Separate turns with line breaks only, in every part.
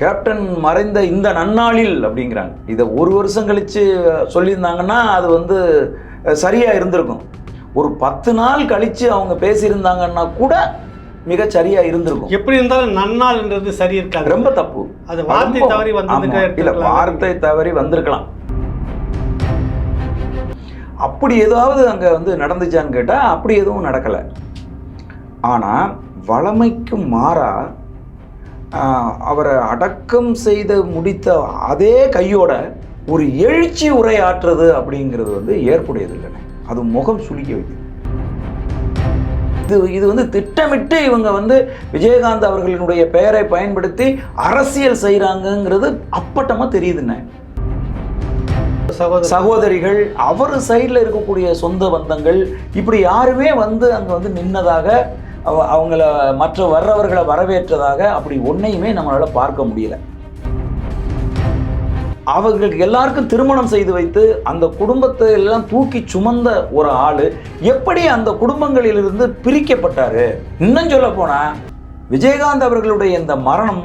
Captain மறைந்த இந்த நன்னாளில் அப்படிங்கிறாங்க. இதை ஒரு வருஷம் கழித்து சொல்லியிருந்தாங்கன்னா அது வந்து சரியாக இருந்திருக்கும். ஒரு 10 நாள் கழித்து அவங்க பேசியிருந்தாங்கன்னா கூட மிக சரியா இருந்திருக்கும்.
எப்படி இருந்தாலும் நன்னாள்ன்றது சரி இருக்காது,
ரொம்ப தப்பு.
அது வார்த்தை தவறி
வந்திருக்கலாம். வார்த்தை தவறி வந்திருக்கலாம். அப்படி ஏதாவது அங்க வந்து நடந்துச்சான்னு கேட்டா அப்படி எதுவும் நடக்கலை. ஆனா வழமைக்கு மாறா அவரை அடக்கம் செய்து முடித்த அதே கையோட ஒரு எழுச்சி உரையாற்றுறது அப்படிங்கிறது வந்து ஏற்புடையது இல்லைன்னு, அது முகம் சுளிக்க வைக்குது. இது வந்து திட்டமிட்டு இவங்க வந்து விஜயகாந்த் அவர்களினுடைய பெயரை பயன்படுத்தி அரசியல் செய்கிறாங்கங்கிறது அப்பட்டமா தெரியுதுண்ணே. சகோதரிகள், அவர் சைடில் இருக்கக்கூடிய சொந்த பந்தங்கள், இப்படி யாருமே வந்து அங்கே வந்து நின்னதாக, அவங்கள மற்ற வர்றவர்களை வரவேற்றதாக அப்படி ஒன்றையுமே நம்மளால் பார்க்க முடியல. அவர்களுக்கு எல்லாருக்கும் திருமணம் செய்து வைத்து அந்த குடும்பத்தை எல்லாம் தூக்கி சுமந்த ஒரு ஆள் எப்படி அந்த குடும்பங்களிலிருந்து பிரிக்கப்பட்டாரு? இன்னும் சொல்ல போனா விஜயகாந்த் அவர்களுடைய இந்த மரணம்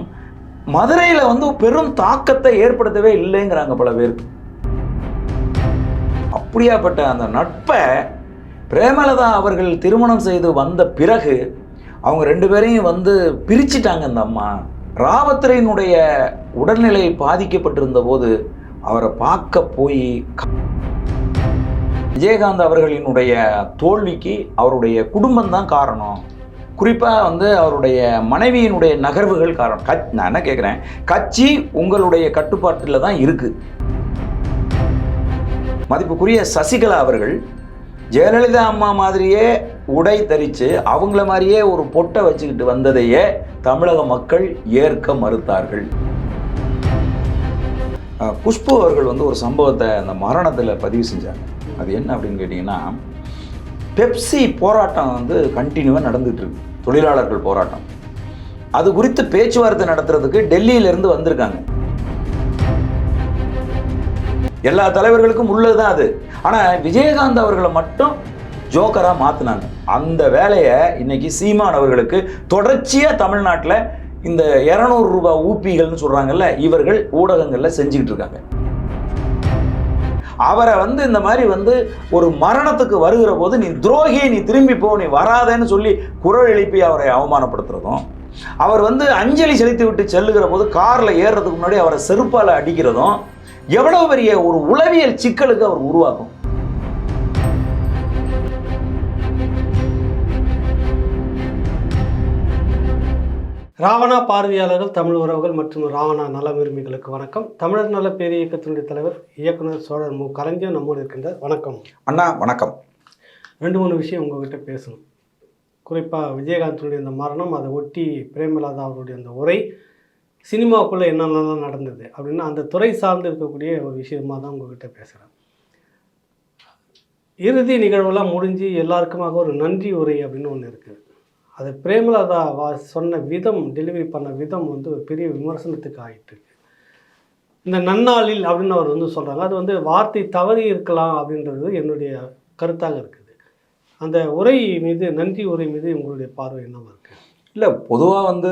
மதுரையில் வந்து பெரும் தாக்கத்தை ஏற்படுத்தவே இல்லைங்கிறாங்க பல பேருக்கு. அப்படியாப்பட்ட அந்த நட்பை பிரேமலதா அவர்கள் திருமணம் செய்து வந்த பிறகு அவங்க 2 பேரையும் வந்து பிரிச்சுட்டாங்க. அந்த அம்மா ராவத்திரையினுடைய உடல்நிலை பாதிக்கப்பட்டிருந்த போது அவரை பார்க்க போய் விஜயகாந்த் அவர்களினுடைய தோல்விக்கு அவருடைய குடும்பம் தான் காரணம், குறிப்பாக வந்து அவருடைய மனைவியினுடைய நகர்வுகள் காரணம். நான் என்ன கேட்குறேன், கட்சி உங்களுடைய கட்டுப்பாட்டில் தான் இருக்குது. மதிப்புக்குரிய சசிகலா அவர்கள் ஜெயலலிதா அம்மா மாதிரியே உடை தரித்து அவங்கள மாதிரியே ஒரு பொட்டை வச்சுக்கிட்டு வந்ததையே தமிழக மக்கள் ஏற்க மறுத்தார்கள். குஷ்பு அவர்கள் வந்து ஒரு சம்பவத்தை அந்த மரணத்தில் பதிவு செஞ்சாங்க. அது என்ன அப்படின்னு கேட்டிங்கன்னா, பெப்சி போராட்டம் வந்து கண்டினியூவாக நடந்துகிட்டு இருக்கு, தொழிலாளர்கள் போராட்டம். அது குறித்து பேச்சுவார்த்தை நடத்துறதுக்கு டெல்லியிலேருந்து வந்திருக்காங்க. எல்லா தலைவர்களுக்கும் உள்ளதுதான் அது. ஆனால் விஜயகாந்த் அவர்களை மட்டும் ஜோக்கராக மாற்றினாங்க. அந்த வேலையை இன்னைக்கு சீமான் அவர்களுக்கு தொடர்ச்சியாக தமிழ்நாட்டில் இந்த 200 ரூபாய் ஊப்பிகள்னு சொல்கிறாங்கல்ல, இவர்கள் ஊடகங்களில் செஞ்சுக்கிட்டு இருக்காங்க. அவரை வந்து இந்த மாதிரி வந்து ஒரு மரணத்துக்கு வருகிற போது நீ துரோகி, நீ திரும்பி போ, நீ வராதேன்னு சொல்லி குரல் எழுப்பி அவரை அவமானப்படுத்துறதும், அவர் வந்து அஞ்சலி செலுத்தி விட்டு செல்லுகிற போது காரில் ஏறுறதுக்கு முன்னாடி அவரை செருப்பால் அடிக்கிறதும் எவ்வளவு பெரிய ஒரு உளவியல் சிக்கலுக்கு அவர் உருவாக்கும்.
ராவணா பார்வையாளர்கள், தமிழ் உறவுகள் மற்றும் ராவணா நல உரிமைகளுக்கு வணக்கம். தமிழர் நல பேரிய இயக்கத்தினுடைய தலைவர் இயக்குனர் சோழர் மு. கலைஞர் நம்மோடு இருக்கின்றார். வணக்கம்
அண்ணா. வணக்கம்.
2-3 விஷயம் உங்ககிட்ட பேசணும். குறிப்பாக விஜயகாந்தினுடைய இந்த மரணம், அதை ஒட்டி பிரேமலதா அவருடைய அந்த உரை, சினிமாவுக்குள்ளே என்னென்னலாம் நடந்தது அப்படின்னா அந்த துறை சார்ந்து இருக்கக்கூடிய ஒரு விஷயமாக தான் உங்ககிட்ட பேசுகிறேன். இறுதி நிகழ்வெல்லாம் முடிஞ்சு எல்லாருக்குமாக ஒரு நன்றி உரை அப்படின்னு ஒன்று இருக்குது. அது பிரேமலதா சொன்ன விதம், டெலிவரி பண்ண விதம் வந்து ஒரு பெரிய விமர்சனத்துக்கு ஆகிட்டு இருக்கு. இந்த நன்னாளில் அப்படின்னு அவர் வந்து சொல்கிறாங்க, அது வந்து வார்த்தை தவறி இருக்கலாம் அப்படின்றது என்னுடைய கருத்தாக இருக்குது. அந்த உரை மீது, நன்றி உரை மீது உங்களுடைய பார்வை என்னவா இருக்குது?
இல்லை, பொதுவாக வந்து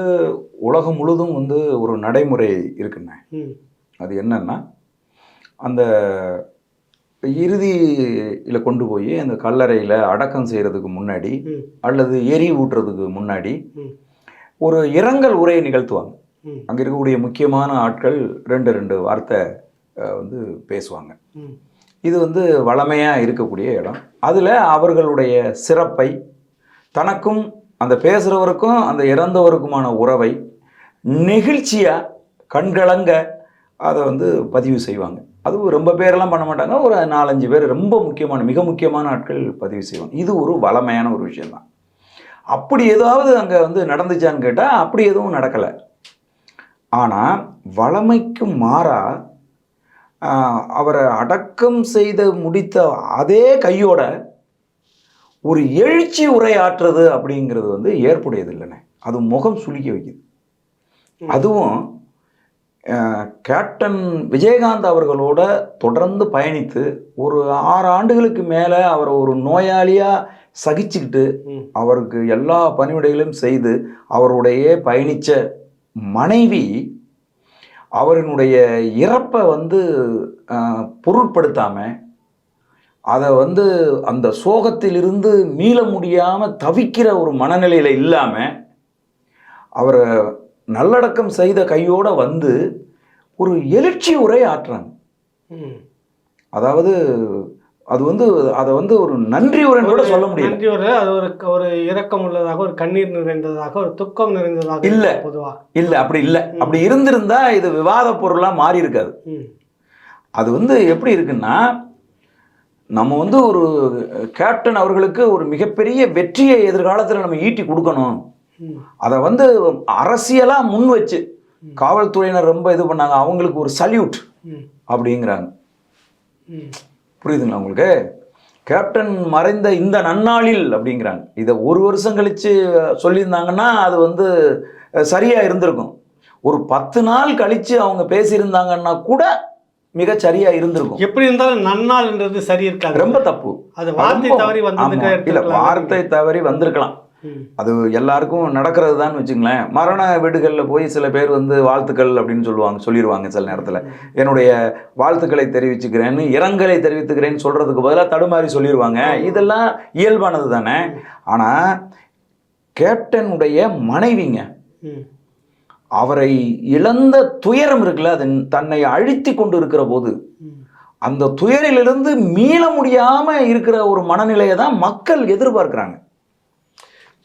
உலகம் முழுதும் வந்து ஒரு நடைமுறை இருக்குண்ணே. அது என்னன்னா, அந்த இறுதியில் கொண்டு போய் அந்த கல்லறையில் அடக்கம் செய்கிறதுக்கு முன்னாடி அல்லது எரி ஊட்டுறதுக்கு முன்னாடி ஒரு இரங்கல் உரையை நிகழ்த்துவாங்க. அங்கே இருக்கக்கூடிய முக்கியமான ஆட்கள் 2 வார்த்தை வந்து பேசுவாங்க. இது வந்து வழமையாக இருக்கக்கூடிய இடம். அதில் அவர்களுடைய சிறப்பை, தனக்கும் அந்த பேசுகிறவருக்கும் அந்த இறந்தவருக்குமான உறவை நெகிழ்ச்சியாக கண்கலங்க அதை வந்து பதிவு செய்வாங்க. அதுவும் ரொம்ப பேரெல்லாம் பண்ண மாட்டாங்க, ஒரு 4-5 பேர் ரொம்ப முக்கியமான, மிக முக்கியமான ஆட்கள் பதிவு செய்வாங்க. இது ஒரு வளமையான ஒரு விஷயந்தான். அப்படி ஏதாவது அங்கே வந்து நடந்துச்சான்னு கேட்டால் அப்படி எதுவும் நடக்கலை. ஆனால் வளமைக்கு மாறா அவரை அடக்கம் செய்து முடித்த அதே கையோட ஒரு எழுச்சி உரையாற்றுறது அப்படிங்கிறது வந்து ஏற்புடையது இல்லைண்ணே, அது முகம் சுளிக்க வைக்குது. அதுவும் கேப்டன் விஜயகாந்த் அவர்களோட தொடர்ந்து பயணித்து ஒரு 6 ஆண்டுகளுக்கு மேலே அவரை ஒரு நோயாளியாக சகிச்சுக்கிட்டு அவருக்கு எல்லா பணிவிடைகளும் செய்து அவருடைய பயணித்த மனைவி அவரினுடைய இறப்பை வந்து பொருட்படுத்தாம அதை வந்து அந்த சோகத்திலிருந்து மீள முடியாமல் தவிக்கிற ஒரு மனநிலையில் இல்லாமல் அவரை நல்லடக்கம் செய்த கையோட வந்து ஒரு எழுச்சி உரை ஆற்றுறாங்க. அதாவது அது வந்து அதை வந்து ஒரு நன்றி உரை கூட சொல்ல முடியல.
நன்றி உரை அது ஒரு இரக்கம் உள்ளதாக, ஒரு கண்ணீர் நிறைந்ததாக, ஒரு துக்கம் நிறைந்ததாக
இல்ல.
பொதுவா
இல்ல, அப்படி இல்லை. அப்படி இருந்திருந்தா இது விவாத பொருளாக மாறி இருக்காது. அது வந்து எப்படி இருக்குன்னா, நம்ம வந்து ஒரு கேப்டன் அவர்களுக்கு ஒரு மிகப்பெரிய வெற்றியை எதிர்காலத்தில் நம்ம ஈட்டி கொடுக்கணும். அதை வந்து அரசியலாக முன் வச்சு காவல்துறையினர் ரொம்ப இது பண்ணாங்க. அவங்களுக்கு ஒரு சல்யூட் அப்படிங்கிறாங்க. புரியுதுங்களா உங்களுக்கு? கேப்டன் மறைந்த இந்த நன்னாளில் அப்படிங்கிறாங்க. இதை ஒரு வருஷம் கழித்து சொல்லியிருந்தாங்கன்னா அது வந்து சரியாக இருந்திருக்கும். ஒரு 10 நாள் கழித்து அவங்க பேசியிருந்தாங்கன்னா கூட மிக சரியா இருந்திருக்கும்.
எப்படி இருந்தாலும் நன்னாள்ன்றது சரி இருக்காது.
ரொம்ப தப்பு.
அது வார்த்தை தவறி வந்திருக்கலாம்.
இல்ல, வார்த்தை தவறி வந்திருக்கலாம். அது எல்லாருக்கும் நடக்கிறது தான் வச்சுங்களேன். மரண வீடுகளில் போய் சில பேர் வந்து வாழ்த்துக்கள் அப்படின்னு சொல்லிடுவாங்க. சில நேரத்தில் என்னுடைய வாழ்த்துக்களை தெரிவிச்சுக்கிறேன்னு, இரங்கலை தெரிவித்துக்கிறேன்னு சொல்றதுக்கு பதிலாக தடுமாறி சொல்லிடுவாங்க. இதெல்லாம் இயல்பானது தானே. ஆனால் கேப்டனுடைய மனைவிங்க, அவரை இழந்த துயரம் இருக்குல்ல, அது தன்னை அழித்து கொண்டு இருக்கிற போது அந்த துயரிலிருந்து மீள முடியாம இருக்கிற ஒரு மனநிலையை தான் மக்கள் எதிர்பார்க்கிறாங்க.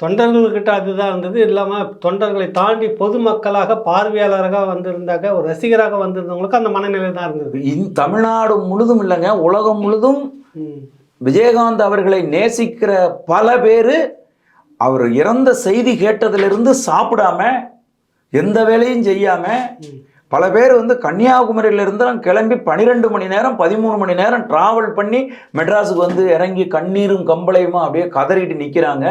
தொண்டர்கள்கிட்ட அதுதான் இருந்தது. இல்லாமல் தொண்டர்களை தாண்டி பொதுமக்களாக, பார்வையாளராக வந்திருந்தாங்க, ஒரு ரசிகராக வந்திருந்தவங்களுக்கு அந்த மனநிலை தான் இருந்தது.
தமிழ்நாடு முழுதும் இல்லைங்க, உலகம் முழுதும் விஜயகாந்த் அவர்களை நேசிக்கிற பல பேர் அவர் இறந்த செய்தி கேட்டதிலிருந்து சாப்பிடாம, எந்த வேலையும் செய்யாம, பல பேர் வந்து கன்னியாகுமரியிலிருந்து கிளம்பி 12 மணி நேரம் 13 மணி நேரம் டிராவல் பண்ணி மெட்ராஸுக்கு வந்து இறங்கி கண்ணீரும் கம்பளையுமா அப்படியே கதறிட்டு நிற்கிறாங்க.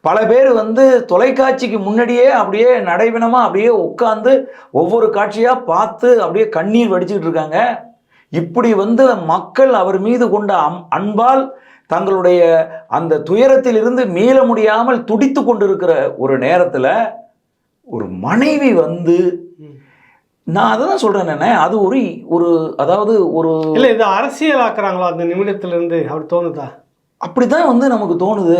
பல பேர் வந்து தொலைக்காட்சிக்கு முன்னாடியே அப்படியே நடைவினமா அப்படியே உட்கார்ந்து ஒவ்வொரு காட்சியா பார்த்து அப்படியே கண்ணீர் வடிச்சுக்கிட்டு இருக்காங்க. இப்படி வந்து மக்கள் அவர் மீது கொண்ட அன்பால் தங்களுடைய அந்த துயரத்திலிருந்து மீள முடியாமல் துடித்து கொண்டிருக்கிற ஒரு நேரத்தில் ஒரு மனைவி வந்து, நான் அதை தான் சொல்றேன், அது ஒரு அதாவது ஒரு
இல்லை, இது அரசியலாக்குறாங்களா அந்த நிமிடத்திலிருந்து அப்படி தோணுதா?
அப்படிதான் வந்து நமக்கு தோணுது.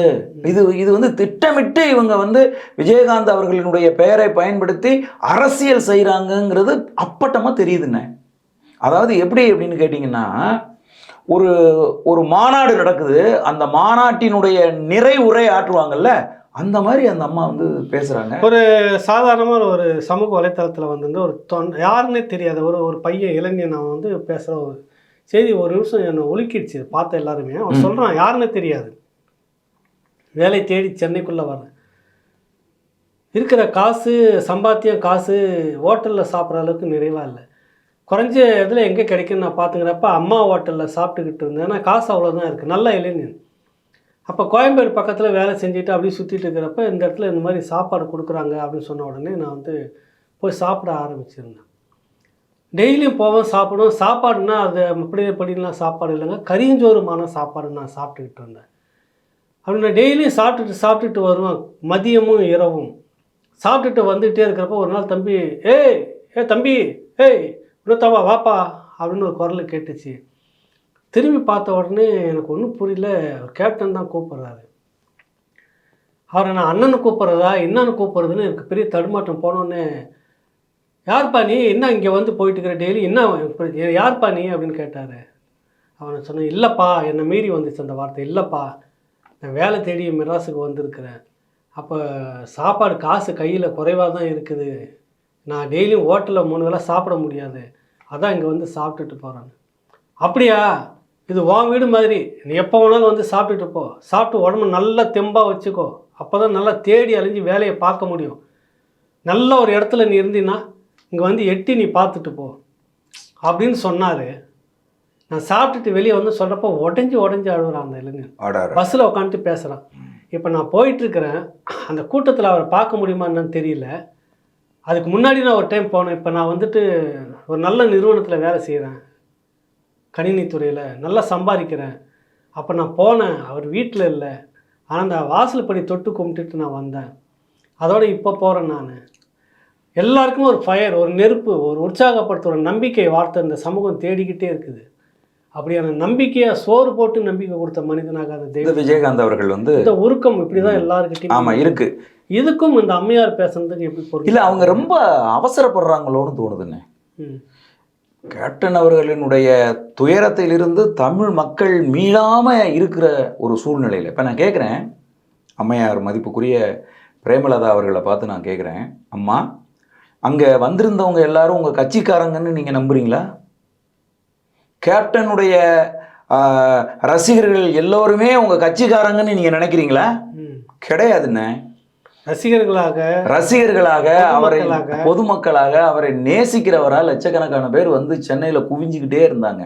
இது வந்து திட்டமிட்டு இவங்க வந்து விஜயகாந்த் அவர்களினுடைய பெயரை பயன்படுத்தி அரசியல் செய்கிறாங்கங்கிறது அப்பட்டமா தெரியுதுண்ணே. அதாவது எப்படி அப்படின்னு கேட்டிங்கன்னா, ஒரு மாநாடு நடக்குது, அந்த மாநாட்டினுடைய நிறைவுரை ஆற்றுவாங்கல்ல, அந்த மாதிரி அந்த அம்மா வந்து பேசுகிறாங்க.
ஒரு சாதாரணமாக ஒரு சமூக வலைத்தளத்தில் வந்து ஒரு யாருன்னே தெரியாத ஒரு பையன், இளைஞன் அவன் வந்து பேசுகிற ஒரு செய்தி ஒரு நிமிஷம் என்னை ஒழுக்கிடுச்சு. பார்த்த எல்லாருமே அவன் சொல்கிறான், யாருன்னே தெரியாது, வேலை தேடி சென்னைக்குள்ளே வரேன், இருக்கிற காசு சம்பாத்தியம் காசு ஹோட்டலில் சாப்பிட்ற அளவுக்கு நிறைவாக இல்லை, குறைஞ்ச இதில் எங்கே கிடைக்குன்னு நான் பார்த்துக்கிறப்ப அம்மா ஹோட்டலில் சாப்பிட்டுக்கிட்டு இருந்தேன். ஏன்னா காசு அவ்வளோதான் இருக்குது, நல்ல இளைஞன். அப்போ கோயம்பேடு பக்கத்தில் வேலை செஞ்சுட்டு அப்படியே சுற்றிட்டு இருக்கிறப்ப இந்த இடத்துல இந்த மாதிரி சாப்பாடு கொடுக்குறாங்க அப்படின்னு சொன்ன உடனே நான் வந்து போய் சாப்பிட ஆரம்பிச்சிருந்தேன். டெய்லியும் போவேன், சாப்பிடுவேன். சாப்பாடுனா அது அப்படிலாம் சாப்பாடு இல்லைங்க, கரியஞ்சோறுமான சாப்பாடு நான் சாப்பிட்டுக்கிட்டு இருந்தேன். அப்படி நான் டெய்லியும் சாப்பிட்டுட்டு வருவேன், மதியமும் இரவும் சாப்பிட்டுட்டு வந்துகிட்டே இருக்கிறப்ப ஒரு நாள் தம்பி, தம்பி இன்னொருத்தவா வாப்பா அப்படின்னு ஒரு குரல் கேட்டுச்சு. திரும்பி பார்த்த உடனே எனக்கு ஒன்றும் புரியல, கேப்டன் தான் கூப்பிட்றாரு. அவரை நான் அண்ணனை கூப்பிட்றதா என்னன்னு கூப்பிட்றதுன்னு எனக்கு பெரிய தடுமாற்றம். போனோடனே, யார்ப்பா நீ, என்ன இங்கே வந்து போயிட்டுருக்கிற டெய்லி, என்ன யார்ப்பா நீ அப்படின்னு கேட்டார். அவனை சொன்னேன், இல்லைப்பா, என்னை மீறி வந்துச்சு அந்த வார்த்தை, இல்லைப்பா நான் வேலை தேடி மெட்ராஸுக்கு வந்திருக்கிறேன், அப்போ சாப்பாடு காசு கையில் குறைவாக தான் இருக்குது, நான் டெய்லியும் ஹோட்டலில் 3 வேளை சாப்பிட முடியாது, அதான் இங்கே வந்து சாப்பிட்டுட்டு போகிறேன். அப்படியா, இது உன் வீடு மாதிரி, நீ எப்போ வேணாலும் வந்து சாப்பிட்டுட்டு போ, சாப்பிட்டு உடம்பு நல்லா தெம்பாக வச்சுக்கோ, அப்போ தான் நல்லா தேடி அலைஞ்சு வேலையை பார்க்க முடியும், நல்ல ஒரு இடத்துல நீ இருந்தீன்னா இங்கே வந்து எட்டி நீ பார்த்துட்டு போ அப்படின்னு சொன்னார். நான் சாப்பிட்டுட்டு வெளியே வந்து சொல்கிறப்போ உடஞ்சி அழுகுறான் அந்த இளைஞன். பஸ்ஸில் உட்காந்துட்டு பேசுகிறான். இப்போ நான் போயிட்டுருக்கிறேன், அந்த கூட்டத்தில் அவரை பார்க்க முடியுமா என்னன்னு தெரியல. அதுக்கு முன்னாடி நான் ஒரு டைம் போனேன். இப்போ நான் வந்துட்டு ஒரு நல்ல நிறுவனத்தில் வேலை செய்கிறேன், கணினித்துறையில் நல்லா சம்பாதிக்கிறேன். அப்போ நான் போனேன், அவர் வீட்டில் இல்லை, ஆனால் அந்த வாசல் படி தொட்டு கும்பிட்டுட்டு நான் வந்தேன். அதோடு இப்போ போகிறேன் நான். எல்லாருக்கும் ஒரு ஃபயர், ஒரு நெருப்பு, ஒரு உற்சாகப்படுத்துகிற ஒரு நம்பிக்கை வார்த்தை இந்த சமூகம் தேடிக்கிட்டே இருக்குது. அப்படியான நம்பிக்கையை சோறு போட்டு நம்பிக்கை கொடுத்த மனிதனாக அந்த தெய்வம்
விஜயகாந்த் அவர்கள் வந்து
இந்த உருக்கம் இப்படிதான் எல்லாருக்கிட்டையும்
ஆமா இருக்கு.
இதுக்கும் இந்த அம்மையார் பேசுறதுக்கு எப்படி பொருள்
இல்ல அவங்க ரொம்ப அவசரப்படுறாங்களோன்னு தோணுதுண்ணே.
ம்.
கேப்டன் அவர்களினுடைய துயரத்திலிருந்து தமிழ் மக்கள் மீளாம இருக்கிற ஒரு சூழ்நிலையில் இப்போ நான் கேட்குறேன், அம்மையார் மதிப்புக்குரிய பிரேமலதா அவர்களை பார்த்து நான் கேட்குறேன், அம்மா அங்கே வந்திருந்தவங்க எல்லாரும் உங்கள் கட்சிக்காரங்கன்னு நீங்கள் நம்புறீங்களா? கேப்டனுடைய ரசிகர்கள் எல்லோருமே உங்கள் கட்சிக்காரங்கன்னு நீங்கள் நினைக்கிறீங்களா? கிடையாதுண்ணே. ரசிகர்களாக அவரை பொதுமக்களாக அவரை நேசிக்கிறவரா லட்சக்கணக்கான பேர் வந்து சென்னையில் குவிஞ்சுக்கிட்டே இருந்தாங்க.